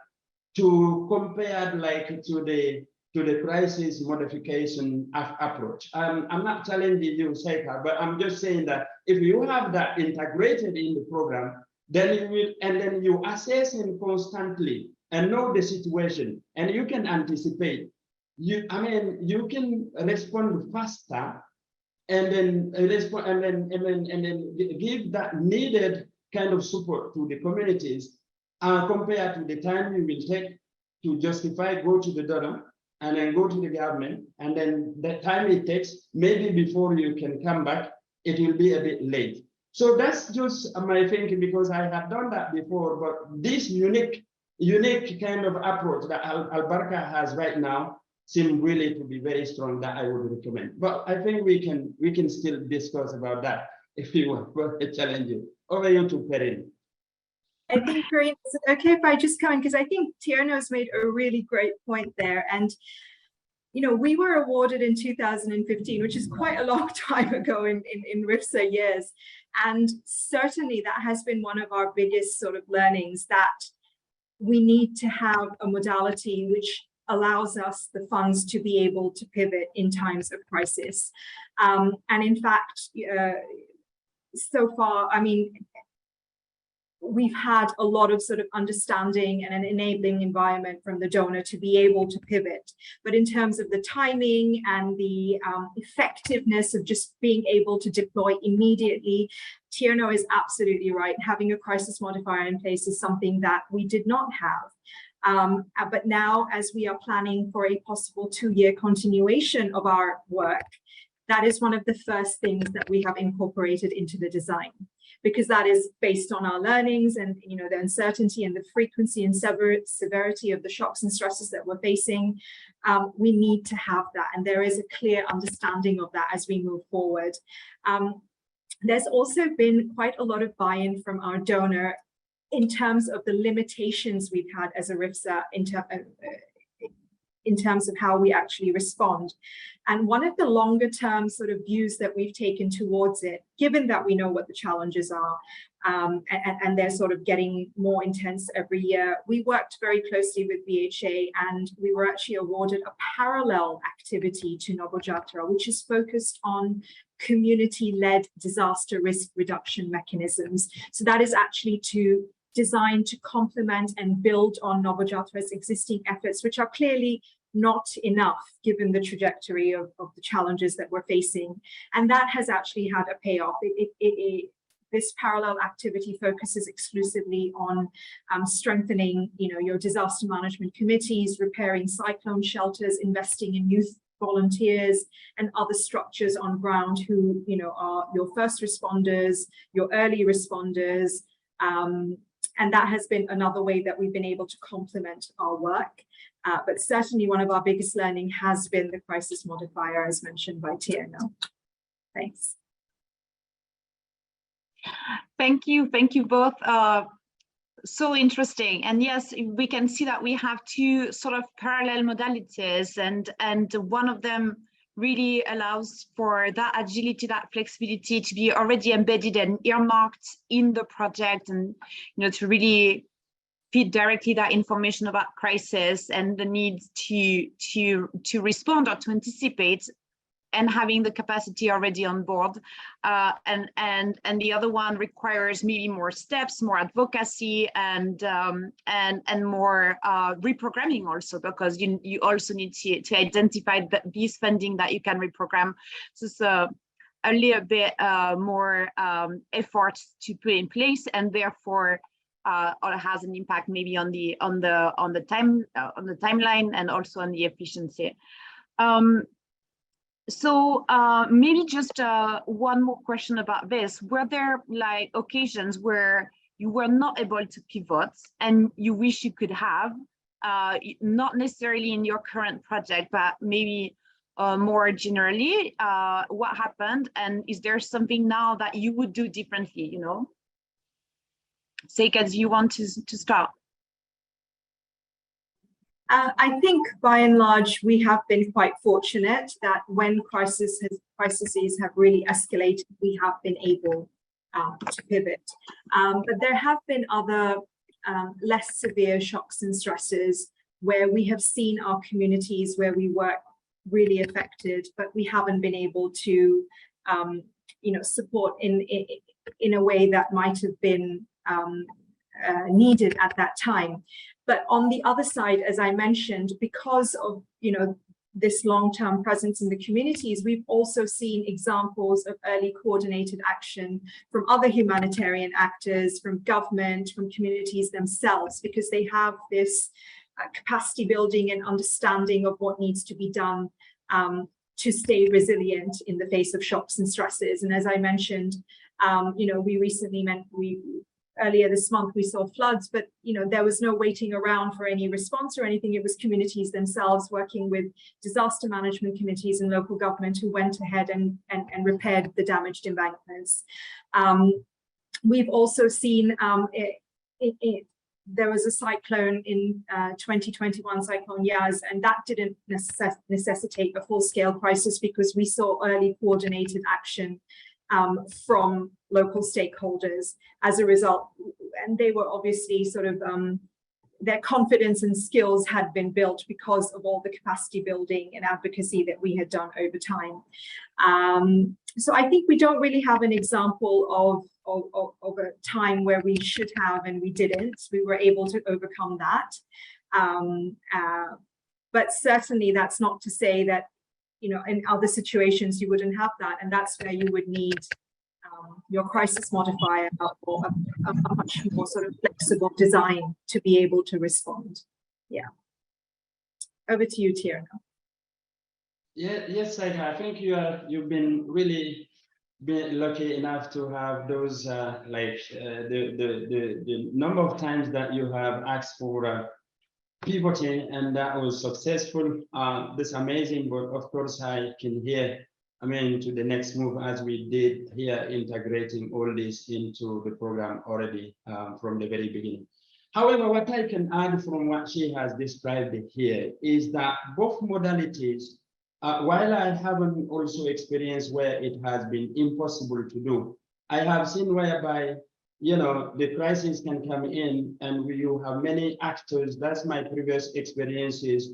to compare like to the crisis modification approach. I'm not challenging you, Saika, but I'm just saying that if you have that integrated in the program, then you will, and then you assess it constantly and know the situation, and you can anticipate. You can respond faster, and then respond, and then give that needed kind of support to the communities, compared to the time you will take to justify go to the donor and then go to the government, and then the time it takes, maybe before you can come back, it will be a bit late. So that's just my thinking, because I have done that before, but this unique kind of approach that Al-Barka has right now seems really to be very strong, that I would recommend. But I think we can still discuss about that if you want to challenge it. Over you to Perrin. I think, Corinne, is it okay if I just come in? Because I think Tierno's made a really great point there. And, we were awarded in 2015, which is quite a long time ago in RIFSA years. And certainly that has been one of our biggest sort of learnings, that we need to have a modality which allows us the funds to be able to pivot in times of crisis. And in fact, so far, I mean, we've had a lot of sort of understanding and an enabling environment from the donor to be able to pivot. But in terms of the timing and the effectiveness of just being able to deploy immediately, Tierno is absolutely right. Having a crisis modifier in place is something that we did not have. But now, as we are planning for a possible 2-year continuation of our work, that is one of the first things that we have incorporated into the design, because that is based on our learnings and, you know, the uncertainty and the frequency and severity of the shocks and stresses that we're facing. We need to have that, and there is a clear understanding of that as we move forward. There's also been quite a lot of buy-in from our donor in terms of the limitations we've had as a RIFSA in terms of how we actually respond. And one of the longer term sort of views that we've taken towards it, given that we know what the challenges are, and they're sort of getting more intense every year, we worked very closely with VHA, and we were actually awarded a parallel activity to Novojatra, which is focused on community-led disaster risk reduction mechanisms. So that is actually designed to complement and build on Novojatra's existing efforts, which are clearly not enough given the trajectory of the challenges that we're facing. And that has actually had a payoff. This parallel activity focuses exclusively on strengthening, you know, your disaster management committees, repairing cyclone shelters, investing in youth volunteers and other structures on ground who, you know, are your first responders, your early responders. And that has been another way that we've been able to complement our work. But certainly one of our biggest learning has been the crisis modifier, as mentioned by Tierno. Thanks. Thank you both. So interesting. And yes, we can see that we have two sort of parallel modalities, and one of them really allows for that agility, that flexibility to be already embedded and earmarked in the project, and, you know, to really feed directly that information about crisis and the need to respond or to anticipate, and having the capacity already on board. And the other one requires maybe more steps, more advocacy, and more reprogramming also, because you also need to identify these funding that you can reprogram. So it's a little bit more effort to put in place, and therefore or has an impact maybe on the timeline and also on the efficiency. So maybe just one more question about this. Were there like occasions where you were not able to pivot and you wish you could have, not necessarily in your current project, but maybe more generally, what happened? And is there something now that you would do differently, you know? Seika, do you want to start? I think by and large, we have been quite fortunate that when crises have really escalated, we have been able to pivot. But there have been other less severe shocks and stresses where we have seen our communities where we work really affected, but we haven't been able to, you know, support in a way that might have been needed at that time. But on the other side, as I mentioned, because of, you know, this long-term presence in the communities, we've also seen examples of early coordinated action from other humanitarian actors, from government, from communities themselves, because they have this capacity building and understanding of what needs to be done to stay resilient in the face of shocks and stresses. And as I mentioned, you know, earlier this month, we saw floods, but, you know, there was no waiting around for any response or anything. It was communities themselves working with disaster management committees and local government who went ahead and repaired the damaged embankments. We've also seen there was a cyclone in 2021, Cyclone Yaz, and that didn't necessitate a full-scale crisis because we saw early coordinated action from local stakeholders as a result, and they were obviously sort of their confidence and skills had been built because of all the capacity building and advocacy that we had done over time. So I think we don't really have an example of a time where we should have and we didn't. We were able to overcome that. But certainly that's not to say that, you know, in other situations you wouldn't have that, and that's where you would need your crisis modifier or a much more sort of flexible design to be able to respond. Yeah. Over to you, Tierno. Yeah, yes, I think you've been really lucky enough to have those the number of times that you have asked for pivoting, and that was successful. That's amazing, but of course I can hear, I mean, to the next move, as we did here, integrating all this into the program already from the very beginning. However, what I can add from what she has described here is that both modalities, while I haven't also experienced where it has been impossible to do, I have seen whereby, you know, the crisis can come in and you have many actors. That's my previous experiences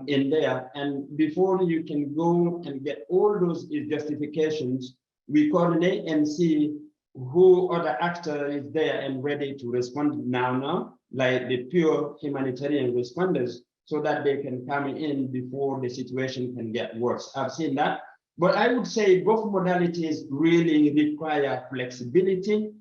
in there. And before you can go and get all those justifications, we coordinate and see who other actor is there and ready to respond now, like the pure humanitarian responders, so that they can come in before the situation can get worse. I've seen that. But I would say both modalities really require flexibility,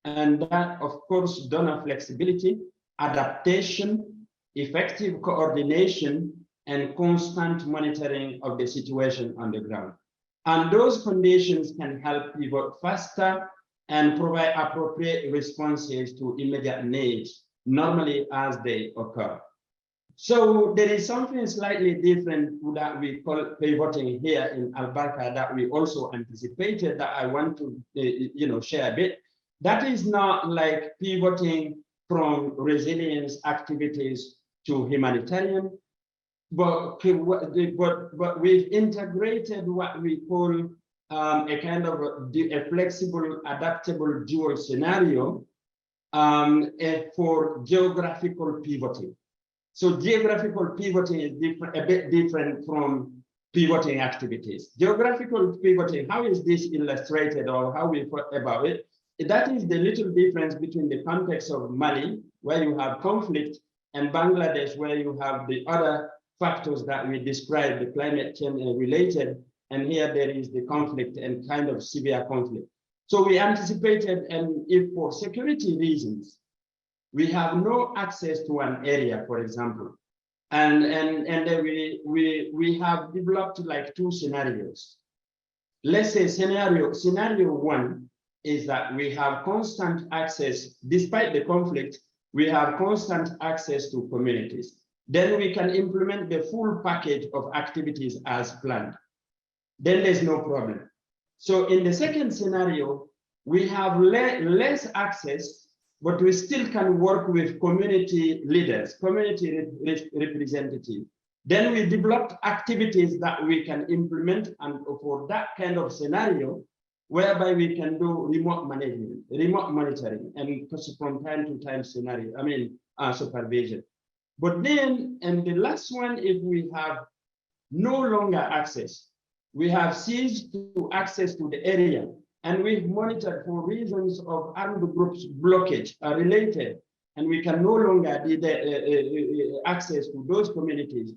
and that, of course, donor flexibility, adaptation, effective coordination, and constant monitoring of the situation on the ground. And those conditions can help pivot faster and provide appropriate responses to immediate needs, normally as they occur. So there is something slightly different that we call pivoting here in Alberta that we also anticipated that I want to share a bit. That is not like pivoting from resilience activities to humanitarian, but we've integrated what we call a kind of a flexible, adaptable dual scenario for geographical pivoting. So geographical pivoting is a bit different from pivoting activities. Geographical pivoting, how is this illustrated, or how we thought about it? That is the little difference between the context of Mali, where you have conflict, and Bangladesh, where you have the other factors that we described, the climate change related, and here there is the conflict and kind of severe conflict. So we anticipated, and if for security reasons, we have no access to an area, for example, and then we have developed like two scenarios. Let's say scenario one is that we have constant access, despite the conflict, we have constant access to communities. Then we can implement the full package of activities as planned. Then there's no problem. So in the second scenario, we have less access, but we still can work with community leaders, community representatives. Then we developed activities that we can implement, and for that kind of scenario, whereby we can do remote management, remote monitoring, and from time to time supervision. But then, and the last one, if we have no longer access, we have seized to access to the area, and we've monitored for reasons of armed groups blockage are related, and we can no longer access to those communities,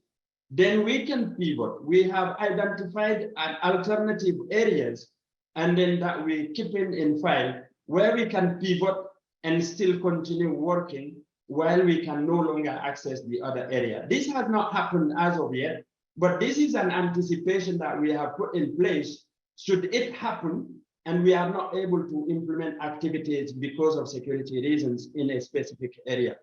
then we can pivot. We have identified alternative areas, and then that we keep in file, where we can pivot and still continue working while we can no longer access the other area. This has not happened as of yet, but this is an anticipation that we have put in place should it happen and we are not able to implement activities because of security reasons in a specific area.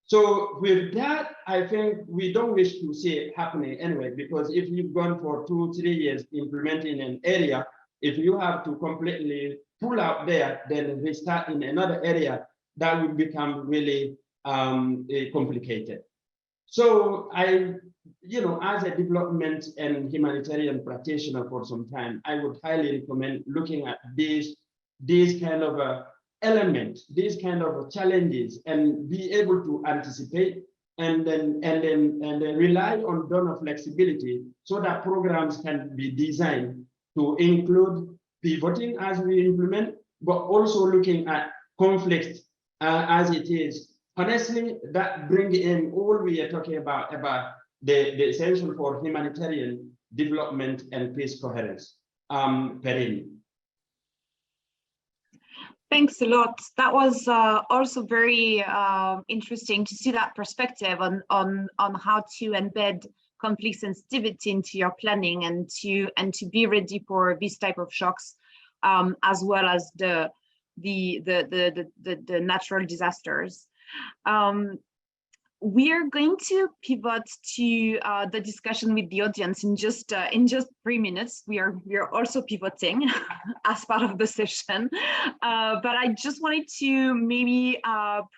So with that, I think we don't wish to see it happening anyway, because if you've gone for 2-3 years implementing an area, if you have to completely pull out there, then restart in another area, that would become really complicated. So I, as a development and humanitarian practitioner for some time, I would highly recommend looking at these kind of element these kind of challenges and be able to anticipate and then rely on donor flexibility so that programs can be designed to include pivoting as we implement, but also looking at conflict as it is. Honestly, that brings in all we are talking about the essential for humanitarian development and peace coherence. Perrine. Thanks a lot. That was also very interesting to see that perspective on how to embed conflict sensitivity into your planning and to be ready for this type of shocks, as well as the natural disasters. We are going to pivot to the discussion with the audience in just 3 minutes. We are also pivoting as part of the session, but I just wanted to maybe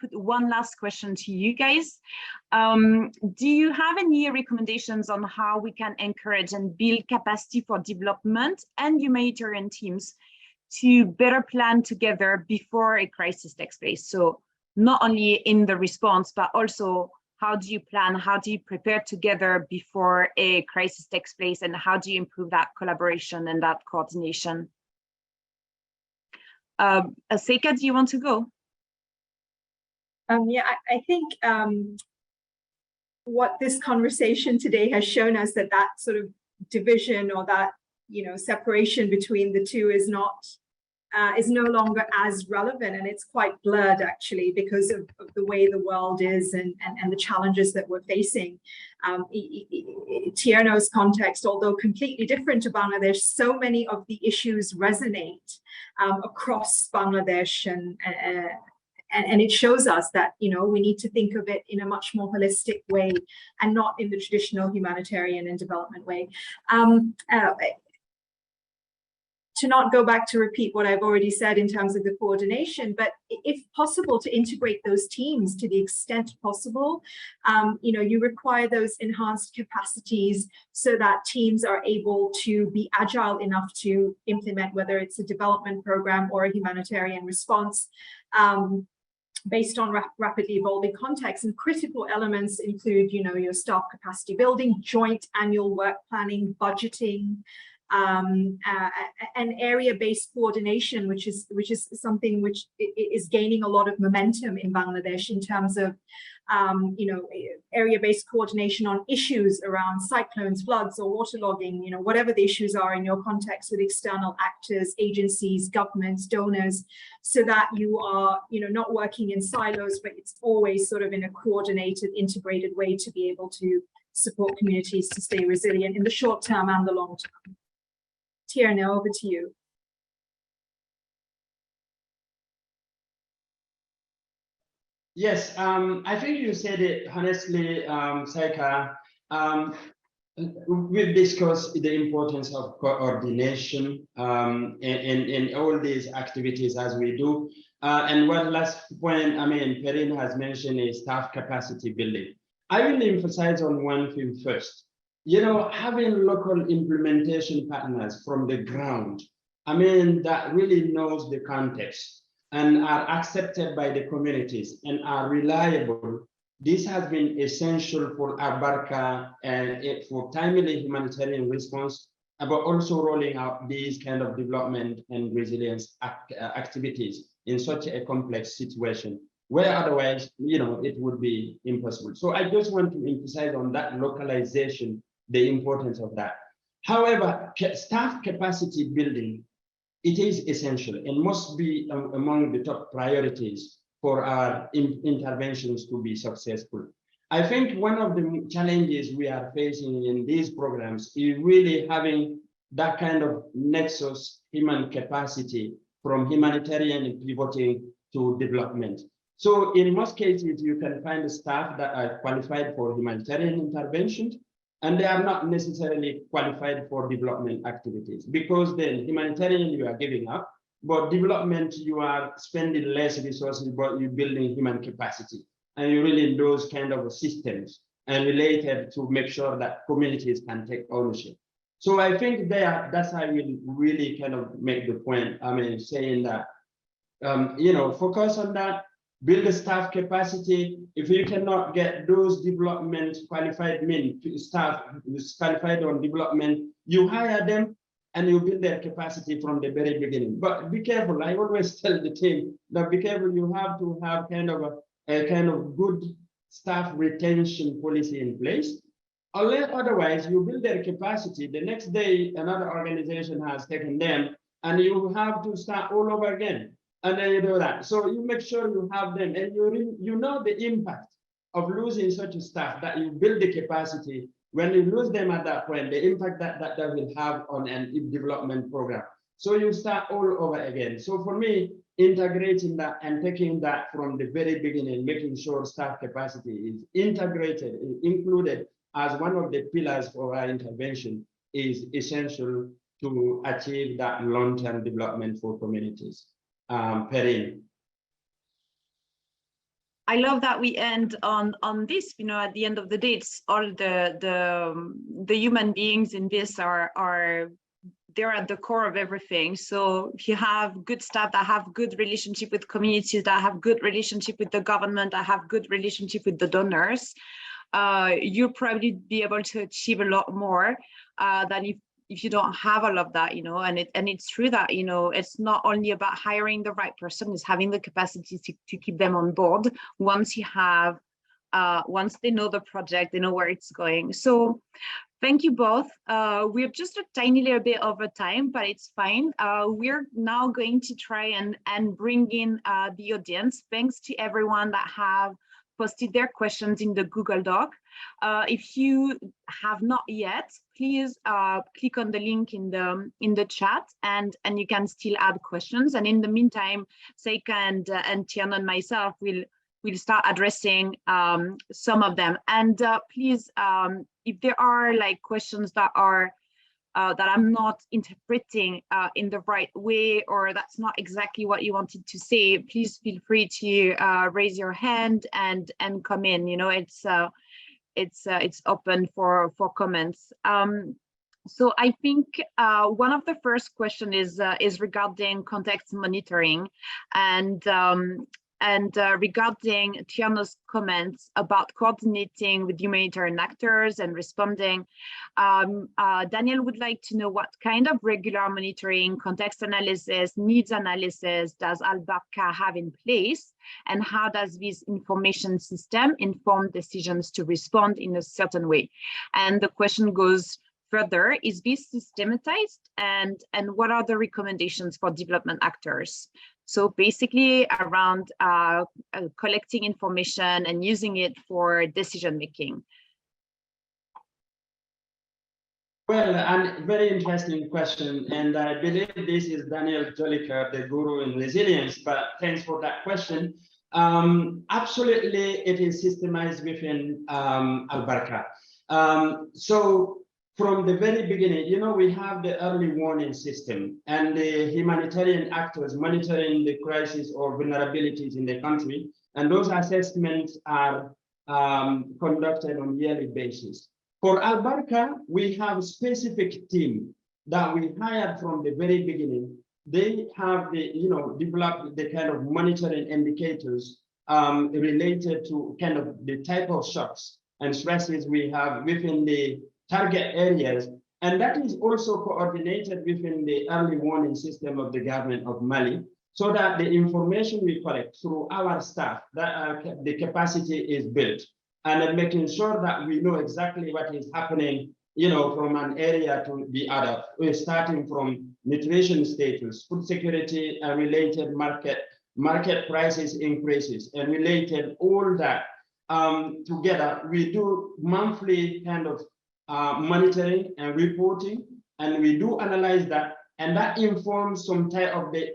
put one last question to you guys. Do you have any recommendations on how we can encourage and build capacity for development and humanitarian teams to better plan together before a crisis takes place? So not only in the response, but also how do you plan, how do you prepare together before a crisis takes place, and how do you improve that collaboration and that coordination? Seika, do you want to go? Yeah, I think what this conversation today has shown us that sort of division or that separation between the two is no longer as relevant, and it's quite blurred actually because of the way the world is and the challenges that we're facing. Tierno's context, although completely different to Bangladesh, so many of the issues resonate across Bangladesh, and it shows us that we need to think of it in a much more holistic way and not in the traditional humanitarian and development way. To not go back to repeat what I've already said in terms of the coordination, but if possible, to integrate those teams to the extent possible. You require those enhanced capacities so that teams are able to be agile enough to implement, whether it's a development program or a humanitarian response, based on rapidly evolving contexts. And critical elements include, your staff capacity building, joint annual work planning, budgeting, and area-based coordination, which is something which is gaining a lot of momentum in Bangladesh in terms of area-based coordination on issues around cyclones, floods, or waterlogging, whatever the issues are in your context with external actors, agencies, governments, donors, so that you are not working in silos, but it's always sort of in a coordinated, integrated way to be able to support communities to stay resilient in the short term and the long term. Tierno, over to you. Yes, I think you said it honestly, Seika. We've discussed the importance of coordination in all these activities as we do. And one last point, Perrine has mentioned is staff capacity building. I will emphasize on one thing first. Having local implementation partners from the ground, that really knows the context and are accepted by the communities and are reliable. This has been essential for Abarca and for timely humanitarian response, but also rolling out these kind of development and resilience activities in such a complex situation, where otherwise, it would be impossible. So I just want to emphasize on that localization, the importance of that. However, staff capacity building, it is essential and must be among the top priorities for our interventions to be successful. I think one of the challenges we are facing in these programs is really having that kind of nexus human capacity from humanitarian pivoting to development. So in most cases, you can find staff that are qualified for humanitarian interventions, and they are not necessarily qualified for development activities, because then humanitarian you are giving up, but development you are spending less resources, but you're building human capacity. And you really those kind of systems and related to make sure that communities can take ownership. So I think that's how I will really kind of make the point, saying that focus on that, build the staff capacity. If you cannot get those development qualified staff qualified on development, you hire them and you build their capacity from the very beginning. But be careful. I always tell the team that be careful. You have to have kind of a kind of good staff retention policy in place. Otherwise, you build their capacity. The next day, another organization has taken them, and you have to start all over again. And then you do that. So you make sure you have them, and you know the impact of losing such a staff, that you build the capacity. When you lose them at that point, the impact that will have on an development program. So you start all over again. So for me, integrating that and taking that from the very beginning, making sure staff capacity is integrated, included as one of the pillars for our intervention, is essential to achieve that long-term development for communities. Perrine. I love that we end on this. At the end of the day, it's all the human beings in this they're at the core of everything. So if you have good staff that have good relationship with communities, that have good relationship with the government, that have good relationship with the donors, you'll probably be able to achieve a lot more than if you don't have all of that, and it's true that, it's not only about hiring the right person, it's having the capacity to keep them on board once you have, once they know the project, they know where it's going. So thank you both. We're just a tiny little bit over time, but it's fine. We're now going to try and bring in the audience. Thanks to everyone that have posted their questions in the Google Doc. If you have not yet, please click on the link in the chat, and you can still add questions. And in the meantime, Seika and Tiana and myself will start addressing some of them. And please, if there are questions that are that I'm not interpreting in the right way, or that's not exactly what you wanted to say, please feel free to raise your hand and come in. It's open for comments. So I think one of the first question is regarding context monitoring, and regarding Tiana's comments about coordinating with humanitarian actors and responding. Daniel would like to know what kind of regular monitoring, context analysis, needs analysis does Al-Barka have in place, and how does this information system inform decisions to respond in a certain way? And the question goes further, is this systematized, and what are the recommendations for development actors? So basically around collecting information and using it for decision making. Well, a very interesting question, and I believe this is Daniel Joliker, the guru in resilience, but thanks for that question. Absolutely, it is systemized within Al-Barka. So from the very beginning, we have the early warning system and the humanitarian actors monitoring the crisis or vulnerabilities in the country. And those assessments are conducted on a yearly basis. For Al-Barka, we have a specific team that we hired from the very beginning. They have developed the kind of monitoring indicators related to kind of the type of shocks and stresses we have within the target areas, and that is also coordinated within the early warning system of the government of Mali, so that the information we collect through our staff, that the capacity is built, and then making sure that we know exactly what is happening, from an area to the other. We're starting from nutrition status, food security, and related market prices increases, and related all that together. We do monthly kind of monitoring and reporting, and we do analyze that, and that informs some type of the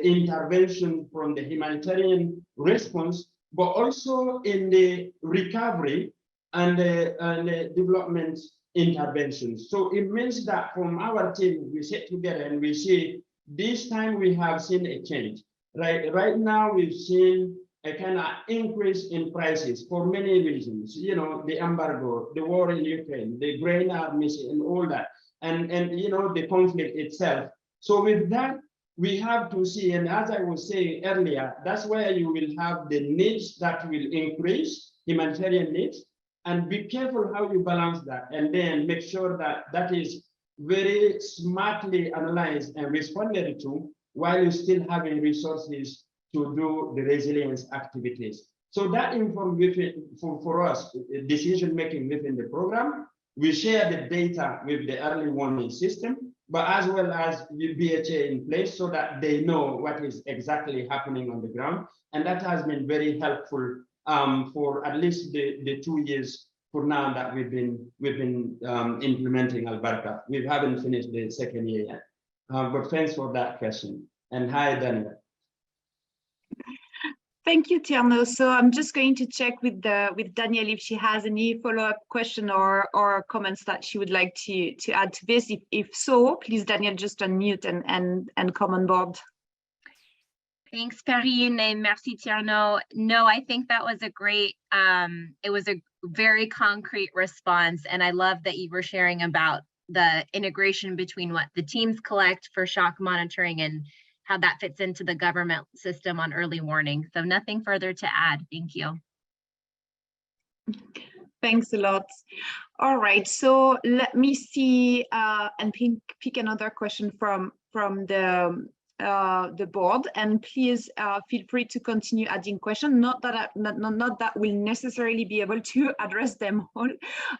intervention from the humanitarian response, but also in the recovery and the development interventions. So it means that from our team, we sit together and we see this time we have seen a change. Right now we've seen a kind of increase in prices for many reasons, the embargo, the war in Ukraine, the grain are missing and all that, and the conflict itself. So with that, we have to see, and as I was saying earlier, that's where you will have the needs that will increase, humanitarian needs, and be careful how you balance that, and then make sure that that is very smartly analyzed and responded to, while you still having resources to do the resilience activities. So that informs for us decision making within the program. We share the data with the early warning system, but as well as the BHA in place so that they know what is exactly happening on the ground. And that has been very helpful for at least the 2 years for now that we've been implementing Alberta. We haven't finished the second year yet. But thanks for that question. And hi, Daniel. Thank you, Tierno. So I'm just going to check with Danielle if she has any follow-up question or comments that she would like to add to this. If so, please, Danielle, just unmute and come on board. Thanks, Perrine, and merci, Tierno. No, I think that was a great, it was a very concrete response. And I love that you were sharing about the integration between what the teams collect for shock monitoring and how that fits into the government system on early warning. So nothing further to add. Thank you. Thanks a lot. All right, so let me see and pick another question from the board, and please feel free to continue adding questions. Not that we'll necessarily be able to address them all,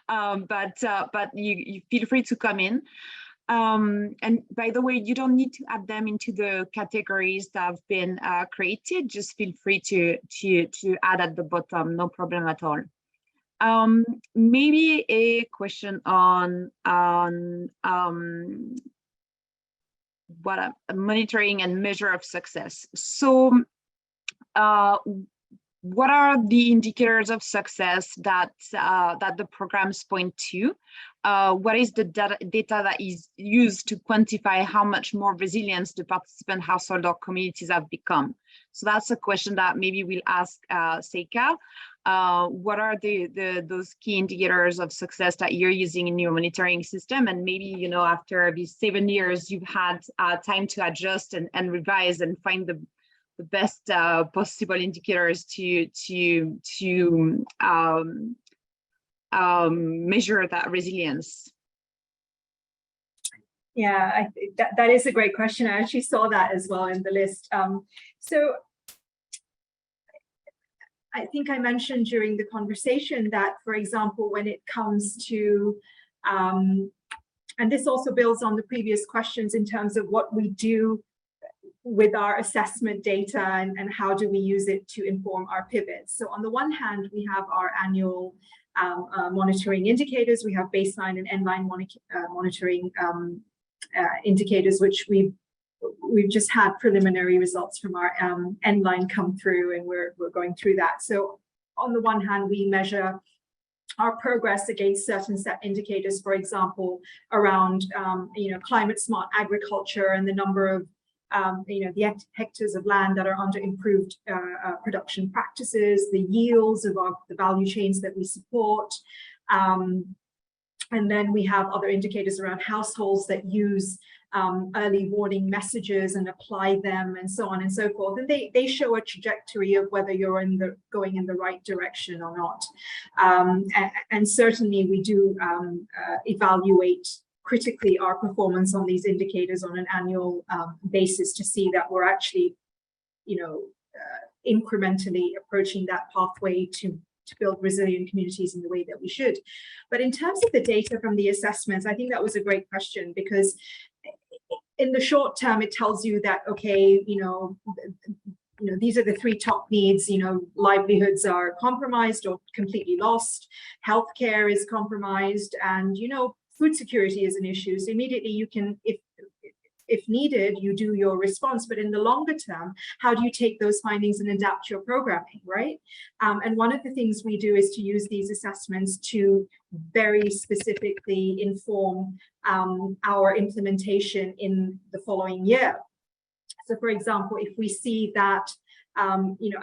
but you feel free to come in. And by the way, you don't need to add them into the categories that have been created. Just feel free to add at the bottom, no problem at all. Maybe a question on monitoring and measure of success. So what are the indicators of success that the programs point to? What is the data that is used to quantify how much more resilient the participant household or communities have become? So that's a question that maybe we'll ask Seika. What are those key indicators of success that you're using in your monitoring system? And maybe, you know, after these 7 years, you've had time to adjust and revise and find the best possible indicators to measure that resilience. Yeah, that is a great question. I actually saw that as well in the list. So I think I mentioned during the conversation that, for example, when it comes to, and this also builds on the previous questions in terms of what we do with our assessment data and how do we use it to inform our pivots. So on the one hand, we have our annual monitoring indicators. We have baseline and endline monitoring indicators, which we've just had preliminary results from our endline come through, and we're going through that. So on the one hand, we measure our progress against certain set indicators, for example, around climate smart agriculture and the number of the hectares of land that are under improved production practices, the yields of the value chains that we support. And then we have other indicators around households that use early warning messages and apply them, and so on and so forth. And they show a trajectory of whether you're going in the right direction or not. And certainly we do evaluate critically our performance on these indicators on an annual basis to see that we're actually, incrementally approaching that pathway to build resilient communities in the way that we should. But in terms of the data from the assessments, I think that was a great question, because in the short term, it tells you that, okay, these are the three top needs. Livelihoods are compromised or completely lost, healthcare is compromised, and food security is an issue. So immediately you can, if needed, you do your response. But in the longer term, how do you take those findings and adapt your programming, right? And one of the things we do is to use these assessments to very specifically inform our implementation in the following year. So for example, if we see that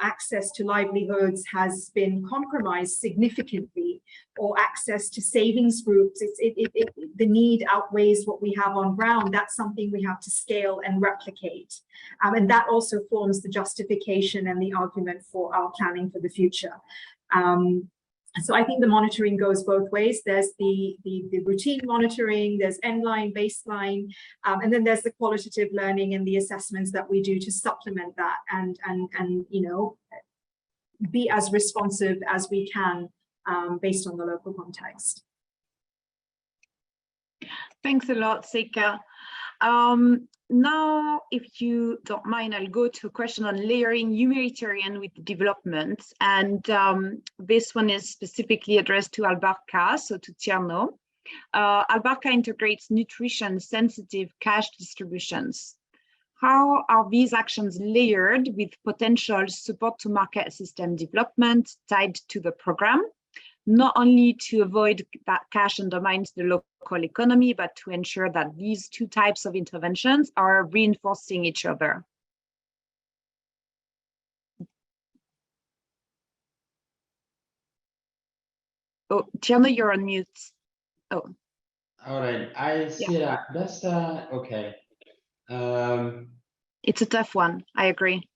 access to livelihoods has been compromised significantly or access to savings groups, the need outweighs what we have on ground. That's something we have to scale and replicate. And that also forms the justification and the argument for our planning for the future. So I think the monitoring goes both ways. There's the routine monitoring, there's endline, baseline, and then there's the qualitative learning and the assessments that we do to supplement that and you know, be as responsive as we can based on the local context. Thanks a lot, Seika. Now, if you don't mind, I'll go to a question on layering humanitarian with development. And this one is specifically addressed to Albarca, so to Tierno. Albarca integrates nutrition-sensitive cash distributions. How are these actions layered with potential support to market system development tied to the program? Not only to avoid that cash undermines the local economy, but to ensure that these two types of interventions are reinforcing each other. Oh, Tierno, you're on mute. Oh. All right, I see that. That's okay. It's a tough one, I agree.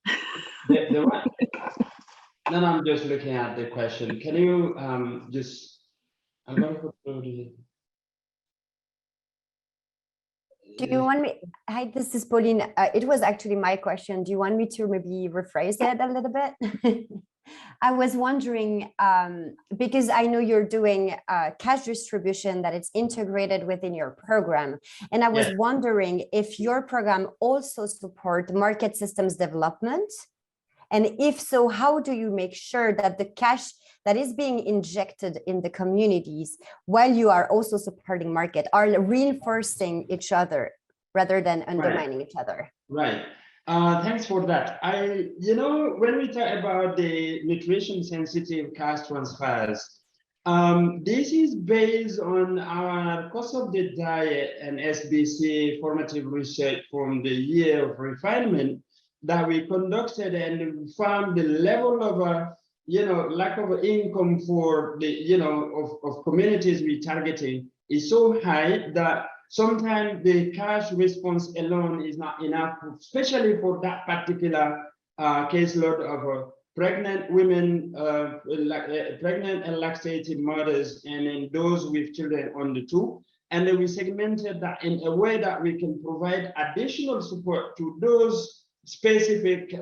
The one? No, I'm just looking at the question. Can you just, I'm going to put it. Do you want me, hi, this is Pauline. It was actually my question. Do you want me to maybe rephrase it a little bit? I was wondering, because I know you're doing cash distribution that it's integrated within your program. And I was wondering if your program also support market systems development. And if so, how do you make sure that the cash that is being injected in the communities while you are also supporting market are reinforcing each other rather than undermining each other? Right. Thanks for that. You know, when we talk about the nutrition sensitive cash transfers, this is based on our cost of the diet and SBC formative research from the year of refinement that we conducted, and found the level of you know, lack of income for the, you know, of communities we targeting is so high that sometimes the cash response alone is not enough, especially for that particular caseload of pregnant women, pregnant and lactating mothers, and then those with children under 2. And then we segmented that in a way that we can provide additional support to those specific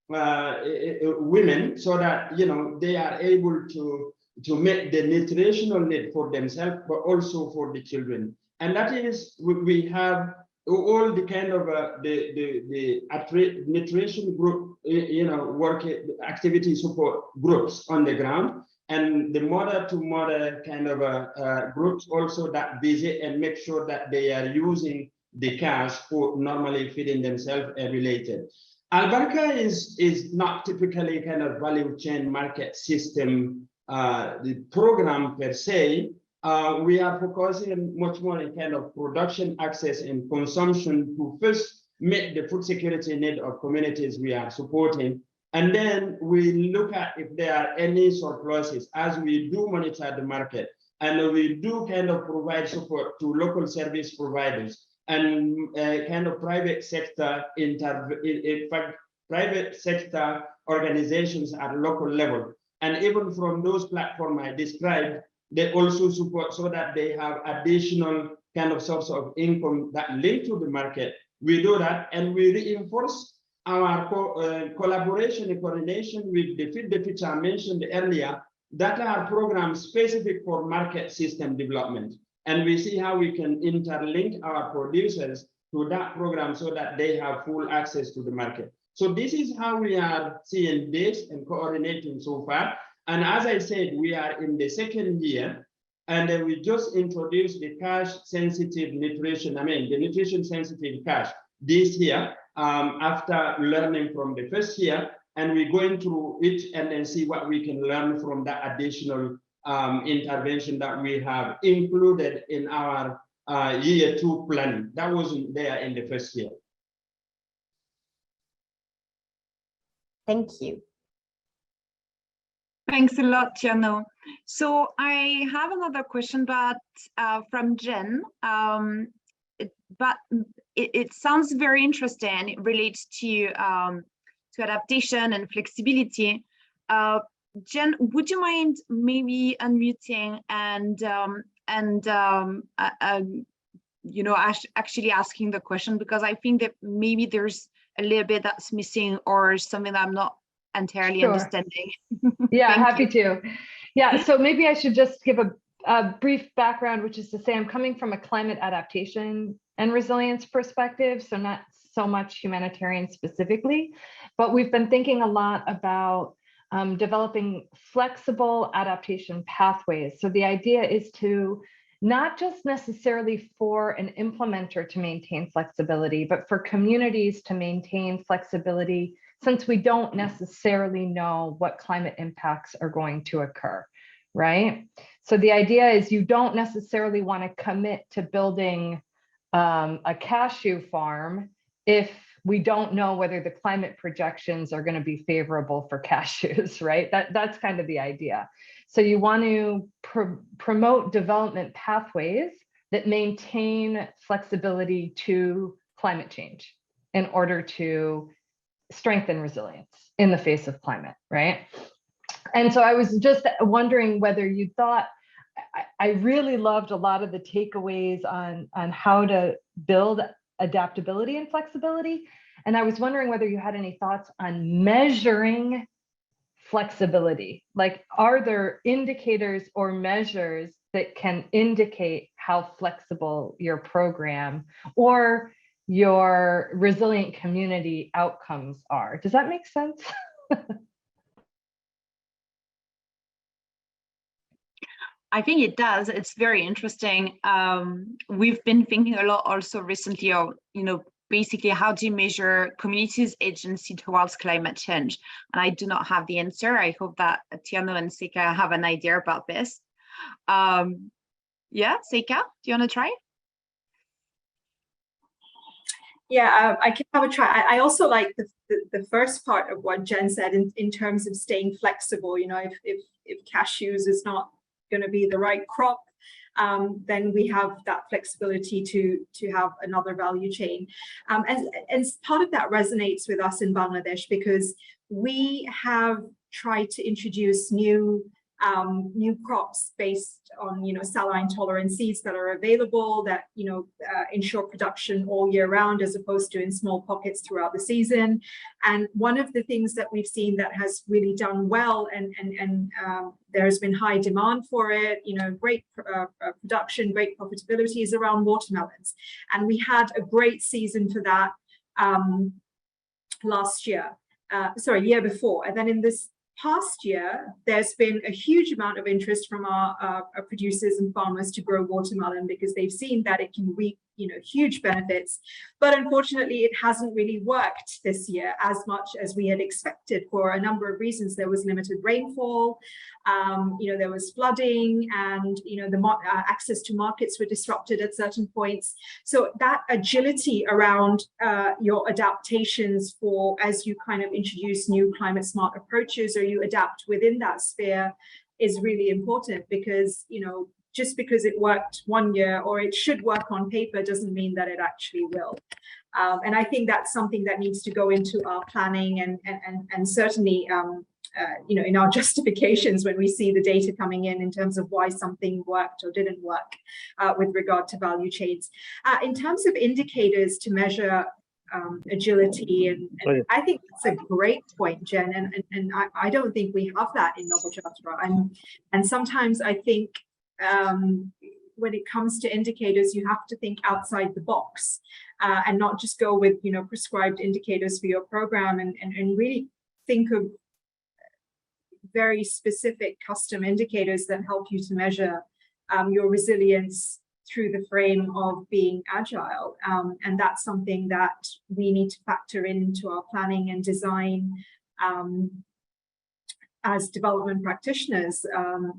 women, so that, you know, they are able to meet the nutritional need for themselves, but also for the children. And that is, we have all the kind of the nutrition group, you know, work activity support groups on the ground, and the mother-to-mother kind of groups also that visit and make sure that they are using the cash for normally feeding themselves and related. Albarca is not typically kind of value chain market system the program per se. We are focusing much more in kind of production access and consumption to first meet the food security need of communities we are supporting. And then we look at if there are any surpluses as we do monitor the market, and we do kind of provide support to local service providers and kind of private sector, private sector organizations at local level. And even from those platforms I described, they also support so that they have additional kind of source of income that link to the market. We do that, and we reinforce our collaboration and coordination with the Feed the Future I mentioned earlier, that are programs specific for market system development. And we see how we can interlink our producers to that program so that they have full access to the market. So this is how we are seeing this and coordinating so far. And as I said, we are in the 2nd year, and we just introduced the cash sensitive nutrition, the nutrition sensitive cash this year, after learning from the 1st year, and we're going through it and then see what we can learn from that additional intervention that we have included in our year 2 planning. That wasn't there in the 1st year. Thank you. Thanks a lot, Tierno. So I have another question, but from Jen. It sounds very interesting. It relates to adaptation and flexibility. Jen, would you mind maybe unmuting and actually asking the question, because I think that maybe there's a little bit that's missing or something that I'm not entirely understanding. Yeah, happy to. Yeah, so maybe I should just give a brief background, which is to say I'm coming from a climate adaptation and resilience perspective, so not so much humanitarian specifically, but we've been thinking a lot about developing flexible adaptation pathways. So the idea is to not just necessarily for an implementer to maintain flexibility, but for communities to maintain flexibility, since we don't necessarily know what climate impacts are going to occur, right? So the idea is you don't necessarily want to commit to building a cashew farm if we don't know whether the climate projections are going to be favorable for cashews, right? That's kind of the idea. So you want to promote development pathways that maintain flexibility to climate change in order to strengthen resilience in the face of climate, right? And so I was just wondering whether you thought, I really loved a lot of the takeaways on how to build adaptability and flexibility. And I was wondering whether you had any thoughts on measuring flexibility. Like, are there indicators or measures that can indicate how flexible your program or your resilient community outcomes are? Does that make sense? I think it does. It's very interesting. We've been thinking a lot also recently of, basically how do you measure communities' agency towards climate change? And I do not have the answer. I hope that Tierno and Seika have an idea about this. Yeah, Seika, do you want to try? Yeah, I can have a try. I also like the first part of what Jen said in terms of staying flexible. If cashews is not going to be the right crop, then we have that flexibility to have another value chain. And part of that resonates with us in Bangladesh, because we have tried to introduce new crops based on saline tolerant seeds that are available, that ensure production all year round, as opposed to in small pockets throughout the season. And one of the things that we've seen that has really done well, and there's been high demand for it, great production, great profitability, is around watermelons. And we had a great season for that year before. And then in this past year, there's been a huge amount of interest from our producers and farmers to grow watermelon, because they've seen that it can reap huge benefits. But unfortunately, it hasn't really worked this year as much as we had expected, for a number of reasons. There was limited rainfall, there was flooding, and the access to markets were disrupted at certain points. So that agility around your adaptations for, as you kind of introduce new climate smart approaches, or you adapt within that sphere, is really important, because just because it worked one year, or it should work on paper, doesn't mean that it actually will. And I think that's something that needs to go into our planning, and certainly in our justifications when we see the data coming in terms of why something worked or didn't work with regard to value chains. In terms of indicators to measure agility, and I think that's a great point, Jen, and I don't think we have that in Noble Chatra. And sometimes I think when it comes to indicators, you have to think outside the box, and not just go with prescribed indicators for your program, and really think of very specific custom indicators that help you to measure your resilience through the frame of being agile. And that's something that we need to factor into our planning and design as development practitioners,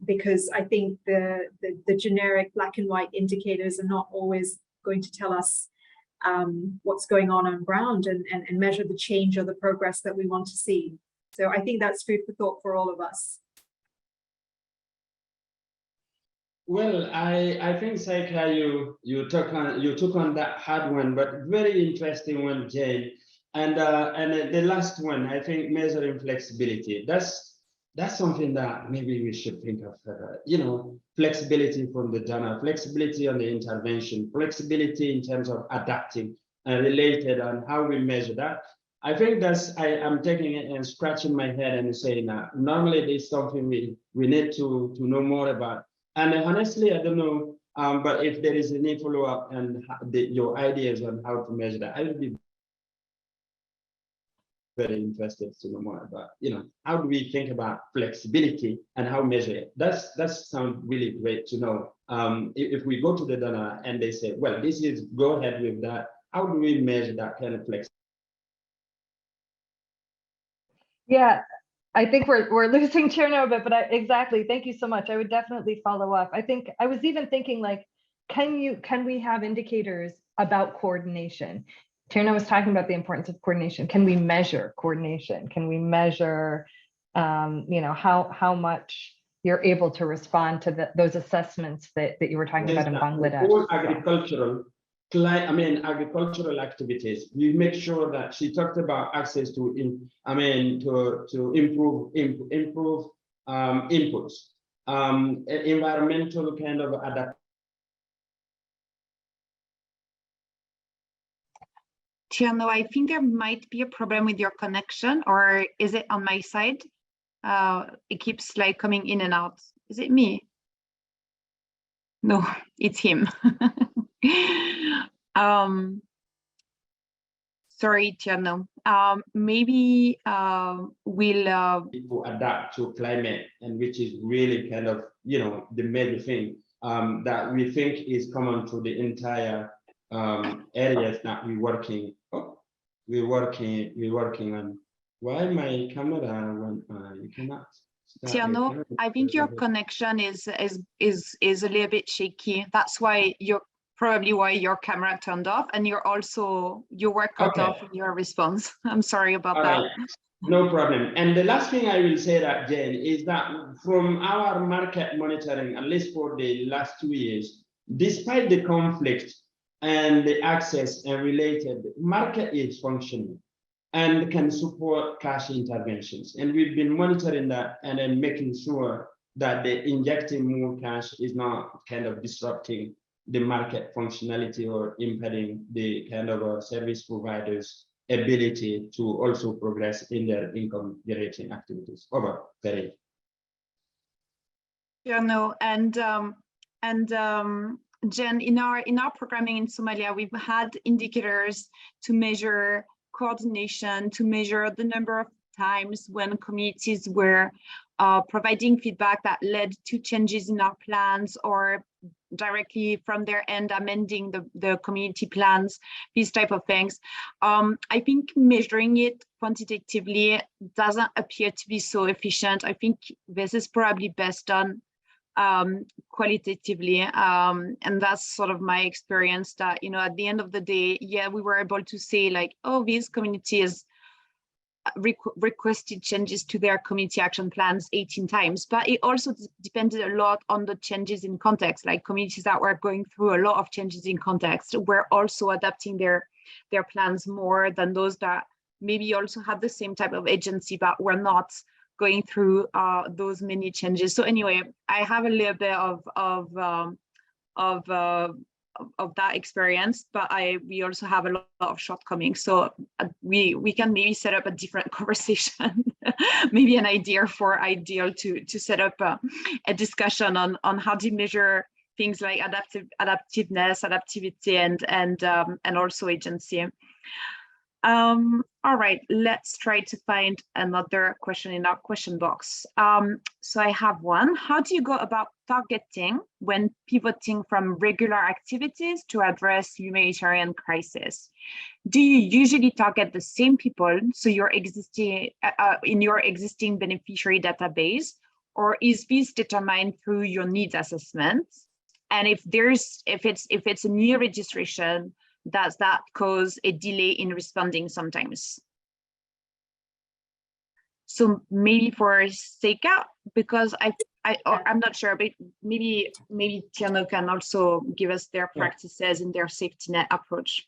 because I think the generic black and white indicators are not always going to tell us what's going on ground, and measure the change or the progress that we want to see. So I think that's food for thought for all of us. Well, I think Saika, you took on that hard one, but very interesting one, Jane. And the last one, I think measuring flexibility. That's something that maybe we should think of. Flexibility from the donor, flexibility on the intervention, flexibility in terms of adapting and related on how we measure that. I think I'm taking it and scratching my head and saying that normally there's something we need to know more about. And honestly, I don't know, but if there is any follow-up and your ideas on how to measure that, I would be very interested to know more about, how do we think about flexibility and how measure it? That sounds really great to know. If we go to the donor and they say, well, this is, go ahead with that, how do we measure that kind of flexibility? Yeah, I think we're losing Cherno a bit, but exactly. Thank you so much. I would definitely follow up. I think I was even thinking like, can we have indicators about coordination? Cherno was talking about the importance of coordination. Can we measure coordination? Can we measure, how much you're able to respond to those assessments that you were talking about in Bangladesh? All agricultural activities. We make sure that she talked about access to improve inputs, environmental kind of adaptation. Tiano, I think there might be a problem with your connection, or is it on my side? It keeps like coming in and out. Is it me? No, it's him. Sorry, Tiano. Maybe we'll people adapt to climate, and which is really kind of the major thing that we think is common to the entire areas that we're working on. Why my camera you cannot start? Tiano, I think your connection is a little bit shaky. That's why probably why your camera turned off, and you were cut off in your response. I'm sorry about that. Right. No problem. And the last thing I will say that, Jane, is that from our market monitoring, at least for the last 2 years, despite the conflict and the access and related, market is functioning and can support cash interventions. And we've been monitoring that and then making sure that the injecting more cash is not kind of disrupting the market functionality or impeding the kind of service providers' ability to also progress in their income generating activities. Over, Perry. Yeah, no, and Jen, in our programming in Somalia, we've had indicators to measure coordination, to measure the number of times when communities were providing feedback that led to changes in our plans, or directly from their end amending the community plans, these type of things. I think measuring it quantitatively doesn't appear to be so efficient. I think this is probably best done qualitatively, and that's sort of my experience, that at the end of the day, yeah, we were able to say like, oh, these communities requested changes to their community action plans 18 times, but it also depended a lot on the changes in context. Like communities that were going through a lot of changes in context were also adapting their plans more than those that maybe also had the same type of agency but were not going through those many changes. So anyway, I have a little bit of that experience, but we also have a lot of shortcomings. So we can maybe set up a different conversation, maybe an idea for Ideal to set up a discussion on how to measure things like adaptiveness, adaptivity, and also agency. All right, let's try to find another question in our question box. So I have one. How do you go about targeting when pivoting from regular activities to address humanitarian crisis? Do you usually target the same people, so your existing in your existing beneficiary database, or is this determined through your needs assessment? And if it's a new registration, does that cause a delay in responding sometimes? So maybe for Seika, because I'm not sure, but maybe Tierno can also give us their practices and their safety net approach.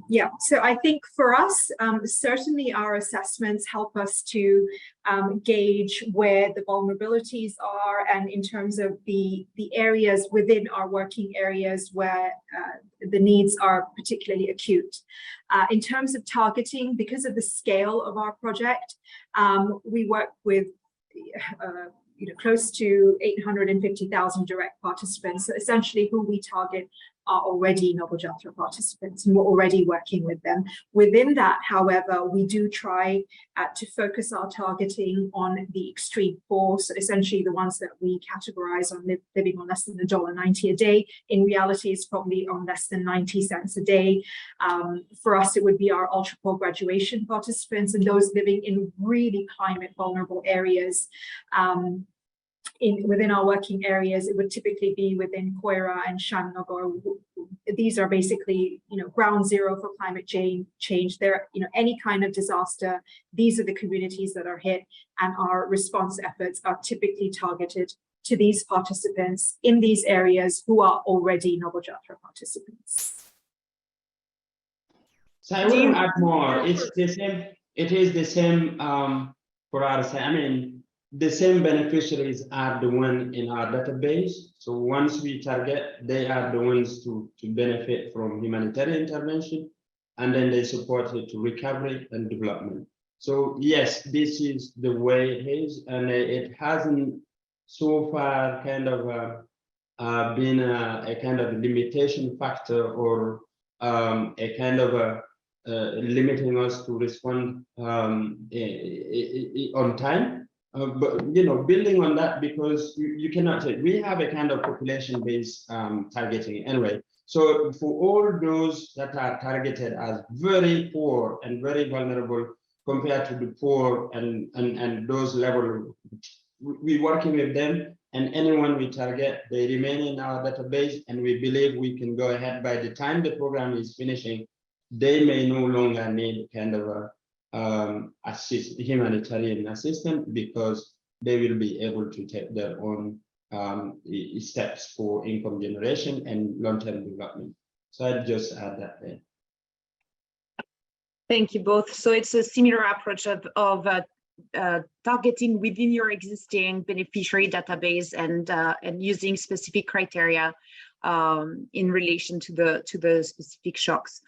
Yeah, so I think for us, certainly our assessments help us to gauge where the vulnerabilities are, and in terms of the areas within our working areas where the needs are particularly acute. In terms of targeting, because of the scale of our project, we work with close to 850,000 direct participants. So essentially who we target are already Noble Jatra participants, and we're already working with them. Within that, however, we do try to focus our targeting on the extreme poor, so essentially the ones that we categorize on living on less than $1.90 a day. In reality, it's probably on less than 90 cents a day. For us, it would be our ultra poor graduation participants and those living in really climate vulnerable areas. Within our working areas, it would typically be within Koira and Shamnagor. These are basically, ground zero for climate change. There, any kind of disaster, these are the communities that are hit, and our response efforts are typically targeted to these participants in these areas who are already Noble Jatra participants. So I wouldn't add more. It's the same. It is the same for us. I mean, the same beneficiaries are the one in our database. So once we target, they are the ones to benefit from humanitarian intervention, and then they support it to recovery and development. So yes, this is the way it is, and it hasn't so far kind of been a kind of limitation factor or a kind of limiting us to respond on time. But building on that, because you cannot say we have a kind of population-based targeting anyway. So for all those that are targeted as very poor and very vulnerable compared to the poor and those level, we're working with them, and anyone we target, they remain in our database, and we believe we can go ahead. By the time the program is finishing, they may no longer need kind of a humanitarian assistance, because they will be able to take their own steps for income generation and long-term development. So I'd just add that there. Thank you both. So it's a similar approach of targeting within your existing beneficiary database and using specific criteria in relation to the specific shocks.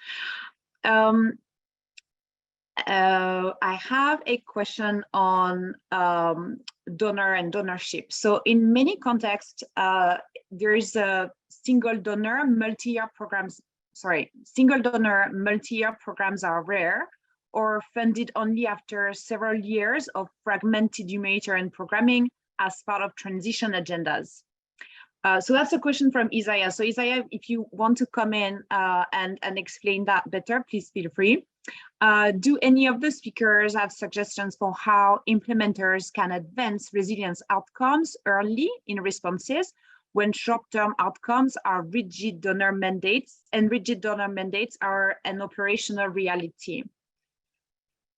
I have a question on donor and donorship. So in many contexts, there is a single donor multi-year programs are rare or funded only after several years of fragmented humanitarian programming as part of transition agendas. So that's a question from Isaiah. So Isaiah, if you want to come in and explain that better, please feel free. Do any of the speakers have suggestions for how implementers can advance resilience outcomes early in responses when short-term outcomes are rigid donor mandates, and rigid donor mandates are an operational reality?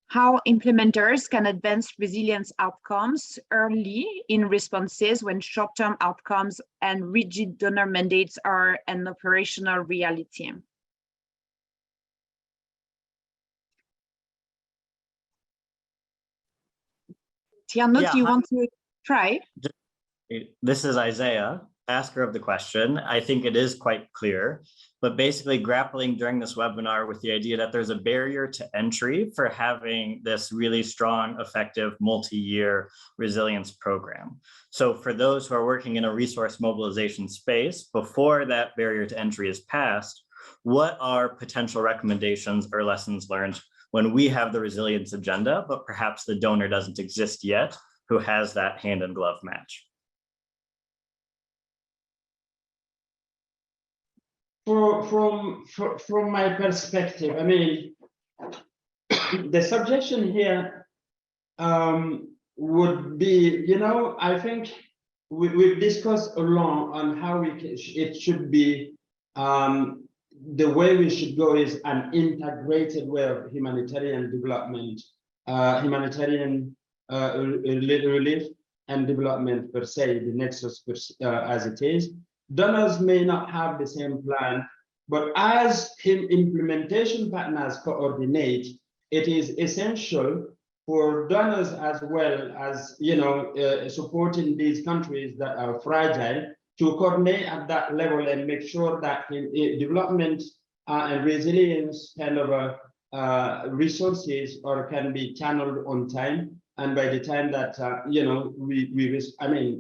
How implementers can advance resilience outcomes early in responses when short-term outcomes and rigid donor mandates are an operational reality? Tierno, do you want to try? This is Isaiah, asker of the question. I think it is quite clear, but basically grappling during this webinar with the idea that there's a barrier to entry for having this really strong, effective multi-year resilience program. So for those who are working in a resource mobilization space, before that barrier to entry is passed, what are potential recommendations or lessons learned when we have the resilience agenda, but perhaps the donor doesn't exist yet, who has that hand in glove match? From my perspective, I mean, the suggestion here would be, I think we've discussed a lot on how it should be. The way we should go is an integrated way of humanitarian development, humanitarian relief, and development per se, the nexus as it is. Donors may not have the same plan, but as implementation partners coordinate, it is essential for donors as well as, supporting these countries that are fragile to coordinate at that level and make sure that development and resilience kind of resources can be channeled on time. And by the time that,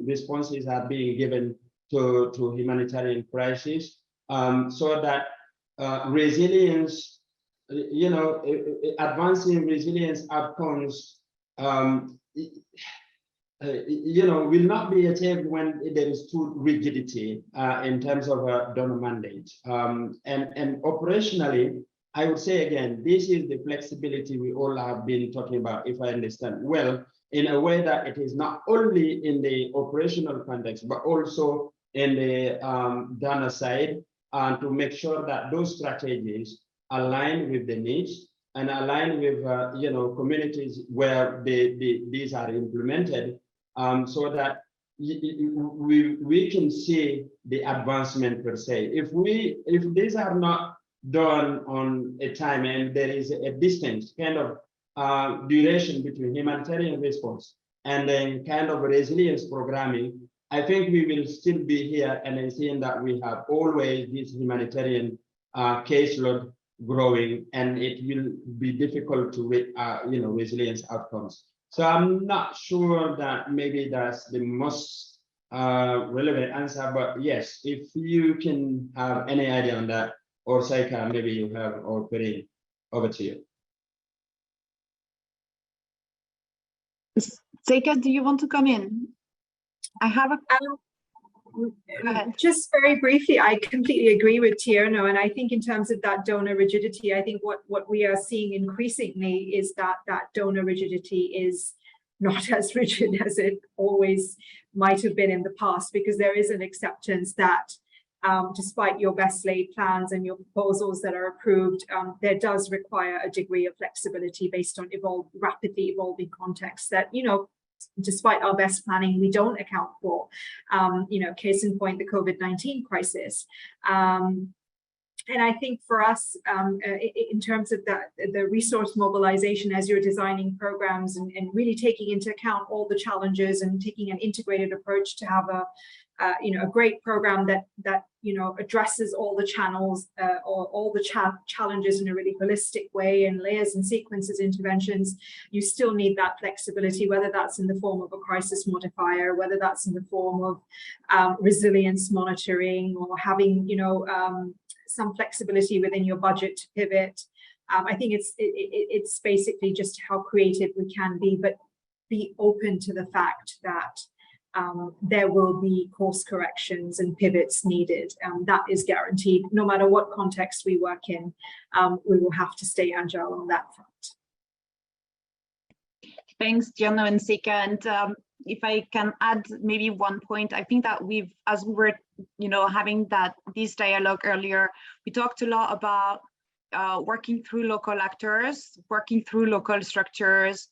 responses are being given to humanitarian crisis, so that resilience, advancing resilience outcomes, will not be achieved when there is too rigidity in terms of a donor mandate. And operationally, I would say again, this is the flexibility we all have been talking about, if I understand well, in a way that it is not only in the operational context, but also in the donor side, and to make sure that those strategies align with the needs and align with communities where these are implemented, so that we can see the advancement per se. If these are not done on a time and there is a distance kind of duration between humanitarian response and then kind of resilience programming, I think we will still be here and seeing that we have always this humanitarian caseload growing, and it will be difficult to resilience outcomes. So I'm not sure that maybe that's the most relevant answer, but yes, if you can have any idea on that, or Saika, maybe you have, or Perrine, over to you. Saika, do you want to come in? I have a just very briefly, I completely agree with Tierno, and I think in terms of that donor rigidity, I think what we are seeing increasingly is that donor rigidity is not as rigid as it always might have been in the past, because there is an acceptance that despite your best laid plans and your proposals that are approved, there does require a degree of flexibility based on rapidly evolving contexts that, despite our best planning, we don't account for. Case in point, the COVID-19 crisis. And I think for us, in terms of the resource mobilization as you're designing programs and really taking into account all the challenges and taking an integrated approach to have a great program that addresses all the channels or all the challenges in a really holistic way, and layers and sequences interventions, you still need that flexibility, whether that's in the form of a crisis modifier, whether that's in the form of resilience monitoring, or having some flexibility within your budget to pivot. I think it's basically just how creative we can be, but be open to the fact that there will be course corrections and pivots needed. That is guaranteed. No matter what context we work in, we will have to stay agile on that front. Thanks, Tierno and Saika. And if I can add maybe one point, I think that as we were, having this dialogue earlier, we talked a lot about working through local actors, working through local structures,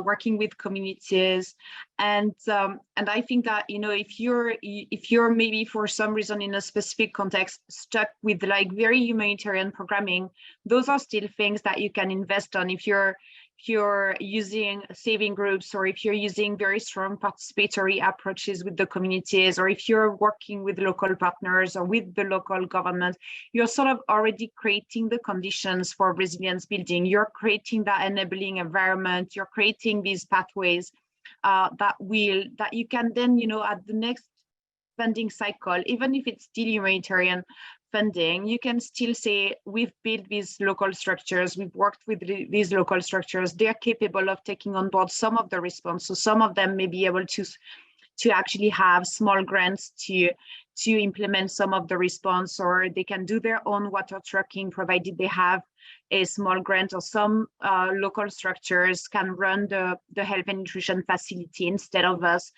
working with communities, and I think that if you're maybe for some reason in a specific context stuck with like very humanitarian programming, those are still things that you can invest on if you're using saving groups, or if you're using very strong participatory approaches with the communities, or if you're working with local partners or with the local government, you're sort of already creating the conditions for resilience building. You're creating that enabling environment. You're creating these pathways that you can then, at the next funding cycle, even if it's still humanitarian funding, you can still say, we've built these local structures, we've worked with these local structures, they're capable of taking on board some of the response. So some of them may be able to actually have small grants to implement some of the response, or they can do their own water trucking, provided they have a small grant, or some local structures can run the health and nutrition facility instead of us.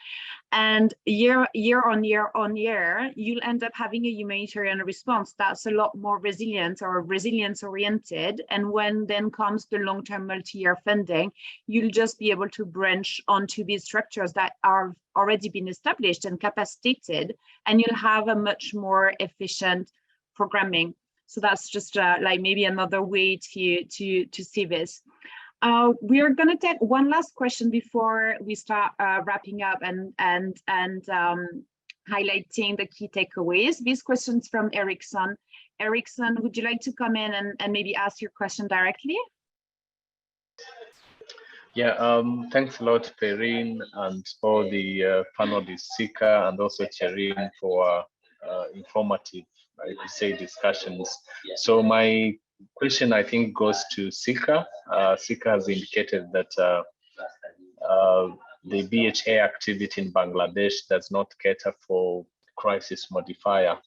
And year on year, you'll end up having a humanitarian response that's a lot more resilient or resilience oriented. And when then comes the long-term multi-year funding, you'll just be able to branch onto these structures that are already been established and capacitated, and you'll have a much more efficient programming. So that's just like maybe another way to see this. We are going to take one last question before we start wrapping up and highlighting the key takeaways. This question's from Erickson. Erickson, would you like to come in and maybe ask your question directly? Yeah, thanks a lot, Perrine, and all the panelists, Sika, and also Cherine, for informative, I could say, discussions. So my question, I think, goes to Sika. Sika has indicated that the BHA activity in Bangladesh does not cater for crisis modifier.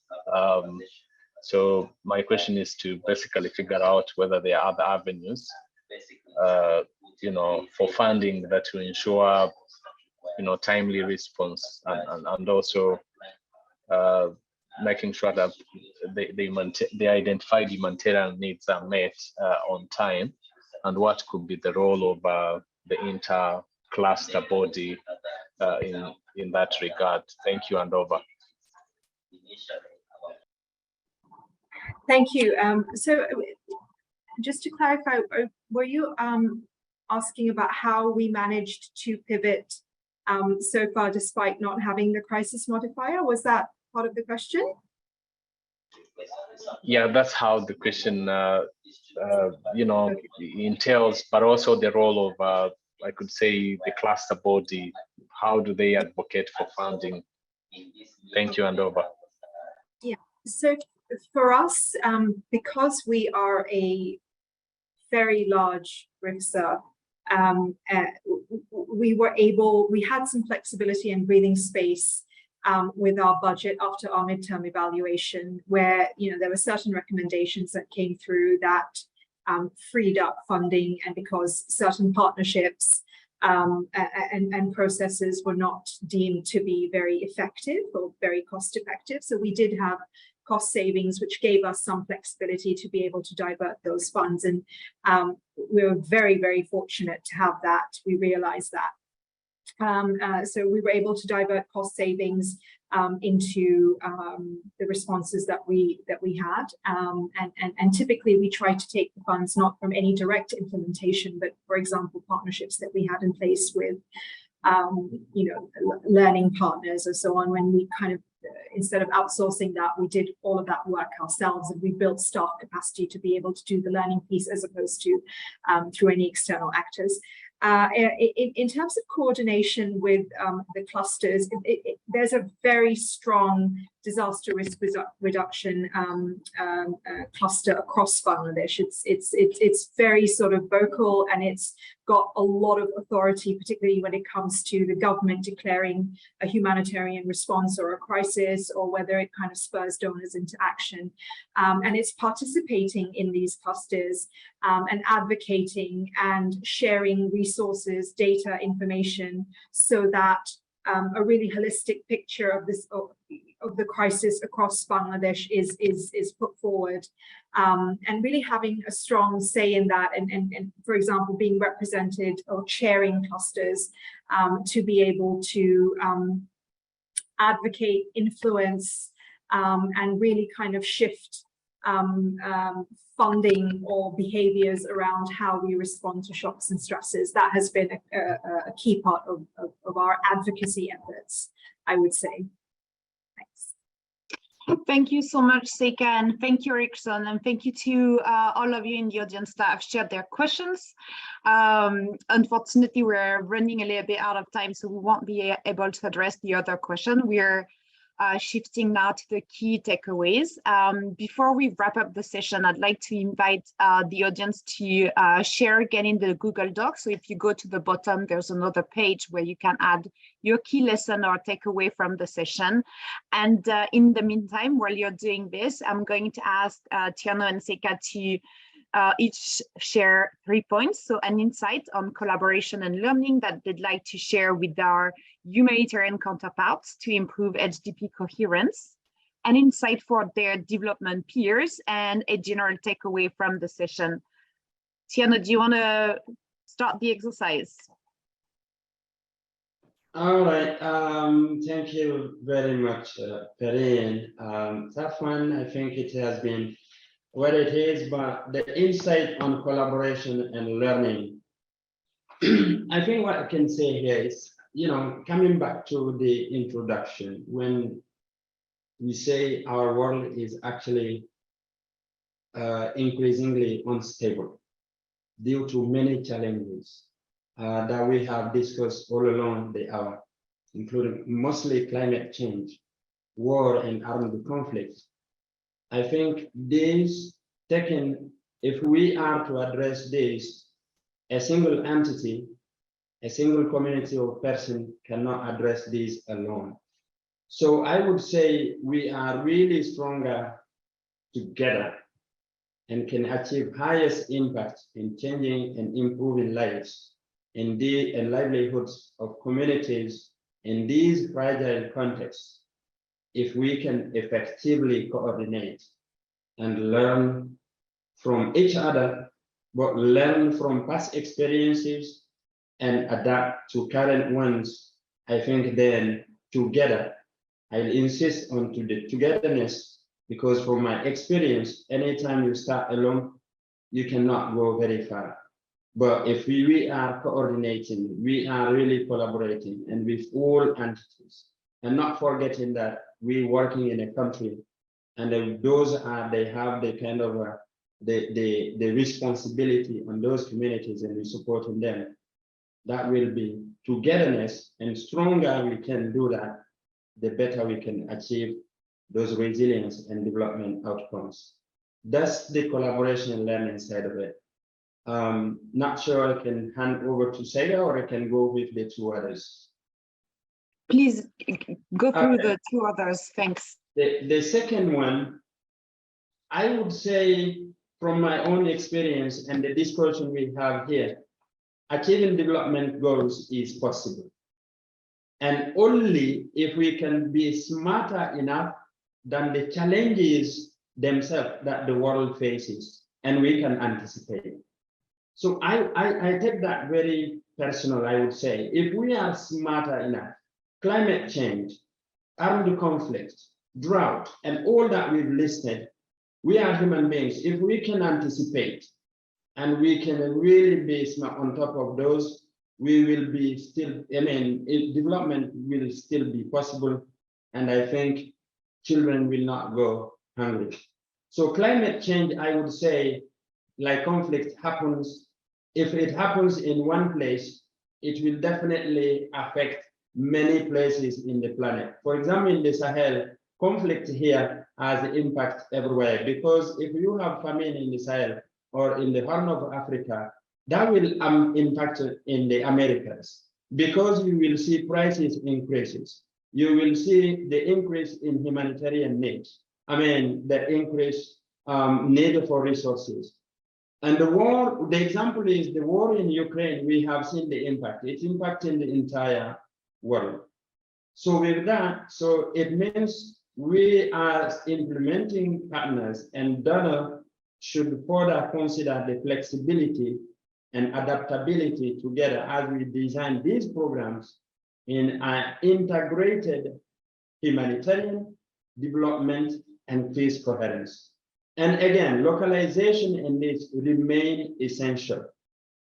So my question is to basically figure out whether there are other avenues, for funding that will ensure, timely response, and also making sure that the identified humanitarian needs are met on time, and what could be the role of the inter-cluster body in that regard. Thank you, and over. Thank you. So just to clarify, were you asking about how we managed to pivot so far despite not having the crisis modifier? Was that part of the question? Yeah, that's how the question entails, but also the role of I could say the cluster body. How do they advocate for funding? Thank you, and over. Yeah, so for us, because we are a very large RICSA, we had some flexibility and breathing space with our budget after our midterm evaluation, where there were certain recommendations that came through that freed up funding, and because certain partnerships and processes were not deemed to be very effective or very cost effective. So we did have cost savings, which gave us some flexibility to be able to divert those funds. And we were very, very fortunate to have that. We realized that. So we were able to divert cost savings into the responses that we had, and typically we try to take the funds not from any direct implementation, but for example partnerships that we had in place with learning partners and so on. When we kind of instead of outsourcing that, we did all of that work ourselves, and we built staff capacity to be able to do the learning piece as opposed to through any external actors. In terms of coordination with the clusters, there's a very strong disaster risk reduction cluster across Bangladesh. It's very sort of vocal, and it's got a lot of authority, particularly when it comes to the government declaring a humanitarian response or a crisis, or whether it kind of spurs donors into action. And it's participating in these clusters and advocating and sharing resources, data, information, so that a really holistic picture of this of the crisis across Bangladesh is put forward, and really having a strong say in that, and for example being represented or chairing clusters to be able to advocate, influence, and really kind of shift funding or behaviors around how we respond to shocks and stresses. That has been a key part of our advocacy efforts, I would say. Thanks. Thank you so much, Sika, and thank you, Erickson, and thank you to all of you in the audience that have shared their questions. Unfortunately, we're running a little bit out of time, so we won't be able to address the other question. We're shifting now to the key takeaways. Before we wrap up the session, I'd like to invite the audience to share again in the Google Doc. So if you go to the bottom, there's another page where you can add your key lesson or takeaway from the session. And in the meantime, while you're doing this, I'm going to ask Tierno and Sika to each share 3 points. So an insight on collaboration and learning that they'd like to share with our humanitarian counterparts to improve HDP coherence, an insight for their development peers, and a general takeaway from the session. Tierno, do you want to start the exercise? All right, thank you very much, Perrine. That one, I think it has been what it is, but the insight on collaboration and learning. I think what I can say here is, coming back to the introduction, when we say our world is actually increasingly unstable due to many challenges that we have discussed all along the hour, including mostly climate change, war and armed conflicts. I think these taken, if we are to address this, a single entity, a single community or person cannot address these alone. So I would say we are really stronger together and can achieve highest impact in changing and improving lives and livelihoods of communities in these fragile contexts if we can effectively coordinate and learn from each other, but learn from past experiences and adapt to current ones. I think then together, I'll insist on the togetherness, because from my experience, anytime you start alone, you cannot go very far. But if we are coordinating, we are really collaborating, and with all entities, and not forgetting that we're working in a country, and they have the kind of the responsibility on those communities, and we're supporting them. That will be togetherness, and stronger we can do that, the better we can achieve those resilience and development outcomes. That's the collaboration and learning side of it. Not sure I can hand over to Sega, or I can go with the two others. Please go through the two others, thanks. The second one, I would say from my own experience and the discussion we have here, achieving development goals is possible. And only if we can be smarter enough than the challenges themselves that the world faces, and we can anticipate. So I take that very personal, I would say. If we are smarter enough, climate change, armed conflict, drought, and all that we've listed, we are human beings. If we can anticipate and we can really be smart on top of those, we will be still, development will still be possible. And I think children will not go hungry. So climate change, I would say, like conflict happens, if it happens in one place, it will definitely affect many places in the planet. For example, in the Sahel, conflict here has impact everywhere, because if you have famine in the Sahel or in the Horn of Africa, that will impact in the Americas, because you will see prices increases. You will see the increase in humanitarian needs. The increase need for resources. And the war, the example is the war in Ukraine, we have seen the impact. It's impacting the entire world. So with that, so it means we are implementing partners, and donors should further consider the flexibility and adaptability together as we design these programs in an integrated humanitarian development and peace coherence. And again, localization in this remain essential.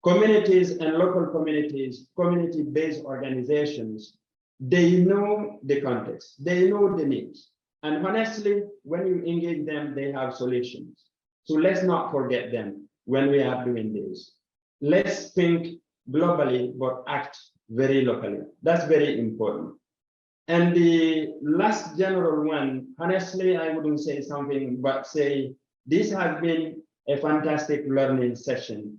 Communities and local communities, community-based organizations, they know the context, they know the needs. And honestly, when you engage them, they have solutions. So let's not forget them when we are doing this. Let's think globally, but act very locally. That's very important. And the last general one, honestly, I wouldn't say something, but say this has been a fantastic learning session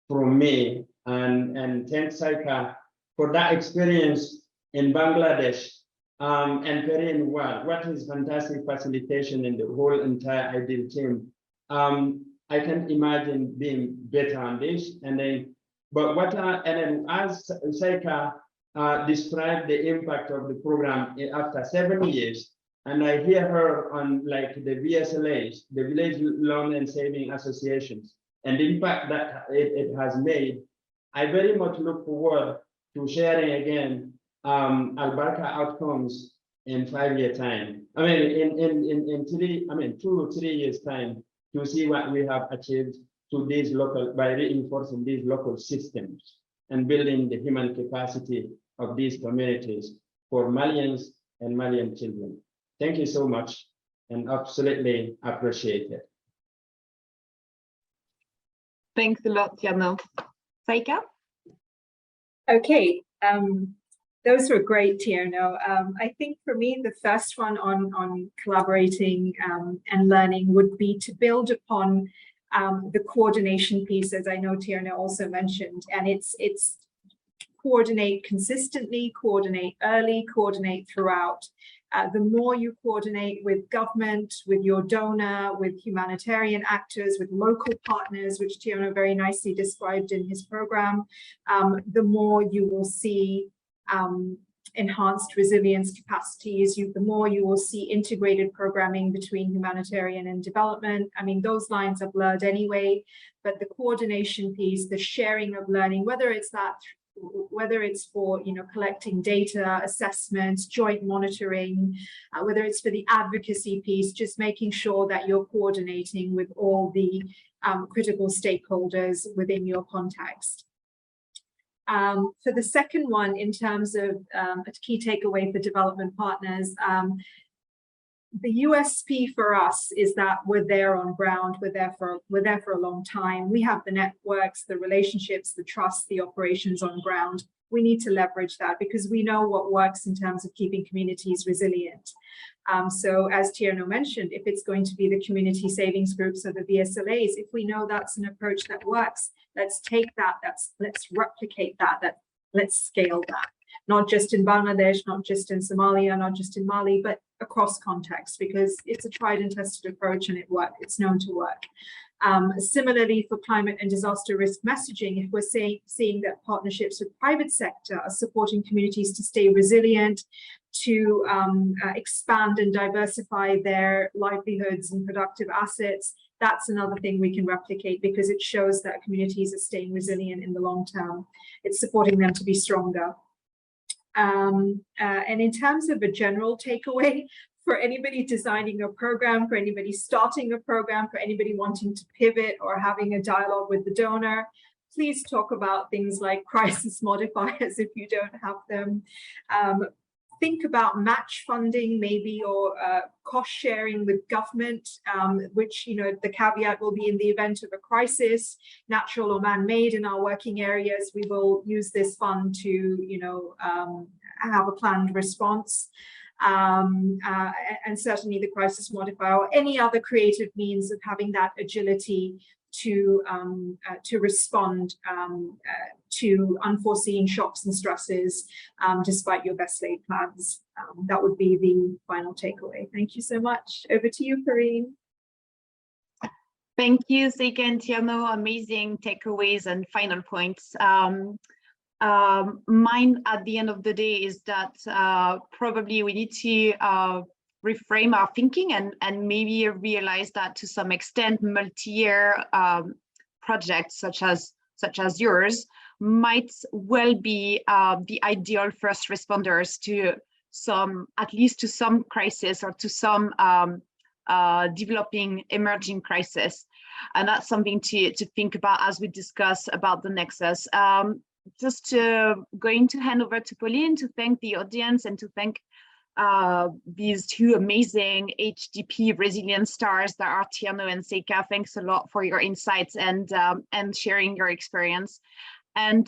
from me, and thanks Saika for that experience in Bangladesh, and Perrine, what is fantastic facilitation in the whole entire IDEAL team. I can imagine being better on this. And then, but and then as Saika described the impact of the program after 7 years, and I hear her on like the VSLAs, the Village Loan and Saving Associations, and the impact that it has made, I very much look forward to sharing again Albarca outcomes in 5-year time. I mean, in 2 or 3 years time, to see what we have achieved to these local, by reinforcing these local systems and building the human capacity of these communities for Malians and Malian children. Thank you so much, and absolutely appreciate it. Thanks a lot, Tierno. Saika? Okay, those were great, Tierno. I think for me, the first one on collaborating and learning would be to build upon the coordination piece, as I know Tierno also mentioned, and it's coordinate consistently, coordinate early, coordinate throughout. The more you coordinate with government, with your donor, with humanitarian actors, with local partners, which Tierno very nicely described in his program, the more you will see enhanced resilience capacities, the more you will see integrated programming between humanitarian and development. I mean, those lines are blurred anyway, but the coordination piece, the sharing of learning, whether it's for, you know, collecting data, assessments, joint monitoring, whether it's for the advocacy piece, just making sure that you're coordinating with all the critical stakeholders within your context. For the second one, in terms of a key takeaway for development partners, the USP for us is that we're there on ground, we're there for a long time. We have the networks, the relationships, the trust, the operations on ground. We need to leverage that because we know what works in terms of keeping communities resilient. So as Tierno mentioned, if it's going to be the community savings groups or the VSLAs, if we know that's an approach that works, let's take that, let's replicate that, let's scale that. Not just in Bangladesh, not just in Somalia, not just in Mali, but across contexts, because it's a tried and tested approach and it's known to work. Similarly, for climate and disaster risk messaging, if we're seeing that partnerships with private sector are supporting communities to stay resilient, to expand and diversify their livelihoods and productive assets, that's another thing we can replicate because it shows that communities are staying resilient in the long term. It's supporting them to be stronger. And in terms of a general takeaway, for anybody designing a program, for anybody starting a program, for anybody wanting to pivot or having a dialogue with the donor, please talk about things like crisis modifiers if you don't have them. Think about match funding maybe, or cost sharing with government, which, you know, the caveat will be in the event of a crisis, natural or man-made in our working areas, we will use this fund to, you know, have a planned response. And certainly the crisis modifier or any other creative means of having that agility to respond to unforeseen shocks and stresses despite your best laid plans. That would be the final takeaway. Thank you so much. Over to you, Karine. Thank you, Saika and Tierno. Amazing takeaways and final points. Mine at the end of the day is that probably we need to reframe our thinking and maybe realize that to some extent multi-year projects such as yours might well be the ideal first responders to at least to some crisis or to some developing emerging crisis. And that's something to think about as we discuss about the Nexus. Just going to hand over to Pauline to thank the audience and to thank these two amazing HDP resilience stars that are Tierno and Saika. Thanks a lot for your insights and sharing your experience. And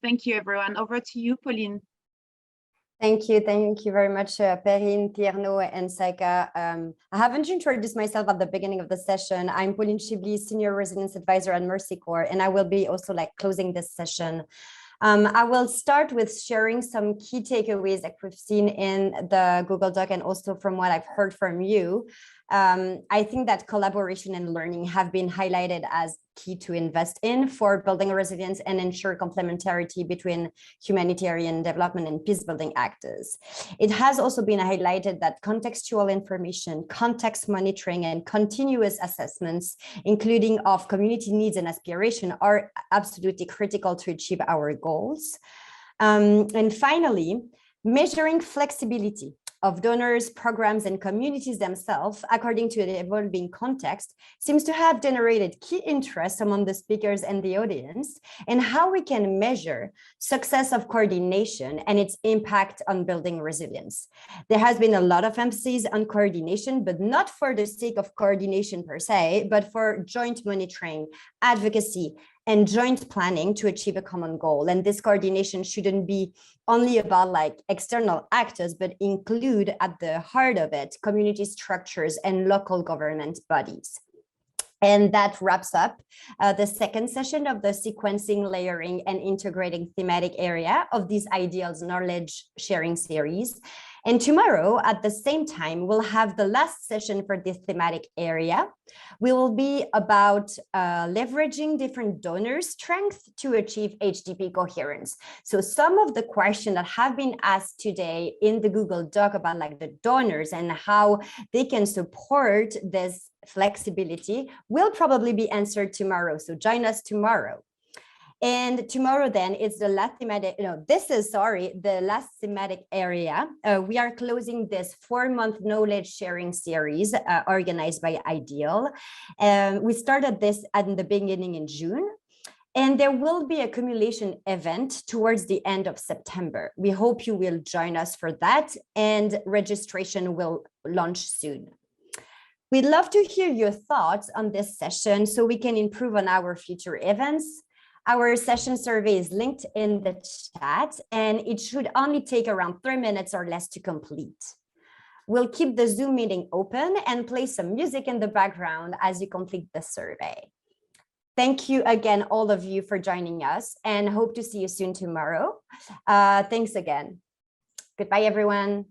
thank you, everyone. Over to you, Pauline. Thank you very much, Perrine, Tierno, and Saika. I haven't introduced myself at the beginning of the session. I'm Pauline Chibli, Senior Resilience Advisor at Mercy Corps, and I will be also closing this session. I will start with sharing some key takeaways that we've seen in the Google Doc and also from what I've heard from you. I think that collaboration and learning have been highlighted as key to invest in for building resilience and ensure complementarity between humanitarian development and peace building actors. It has also been highlighted that contextual information, context monitoring, and continuous assessments, including of community needs and aspiration, are absolutely critical to achieve our goals. And finally, measuring flexibility of donors, programs, and communities themselves, according to the evolving context, seems to have generated key interest among the speakers and the audience, and how we can measure success of coordination and its impact on building resilience. There has been a lot of emphasis on coordination, but not for the sake of coordination per se, but for joint monitoring, advocacy, and joint planning to achieve a common goal. And this coordination shouldn't be only about like external actors, but include at the heart of it, community structures and local government bodies. And that wraps up the second session of the sequencing, layering, and integrating thematic area of this Ideals knowledge sharing series. And tomorrow at the same time, we'll have the last session for this thematic area. We will be about leveraging different donor strengths to achieve HDP coherence. So some of the questions that have been asked today in the Google Doc about like the donors and how they can support this flexibility will probably be answered tomorrow. So join us tomorrow. And tomorrow then it's the last thematic, the last thematic area. We are closing this 4-month knowledge sharing series organized by Ideal. We started this at the beginning in June. And there will be a accumulation event towards the end of September. We hope you will join us for that, and registration will launch soon. We'd love to hear your thoughts on this session so we can improve on our future events. Our session survey is linked in the chat, and it should only take around 3 minutes or less to complete. We'll keep the Zoom meeting open and play some music in the background as you complete the survey. Thank you again, all of you, for joining us, and hope to see you soon tomorrow. Thanks again. Goodbye, everyone.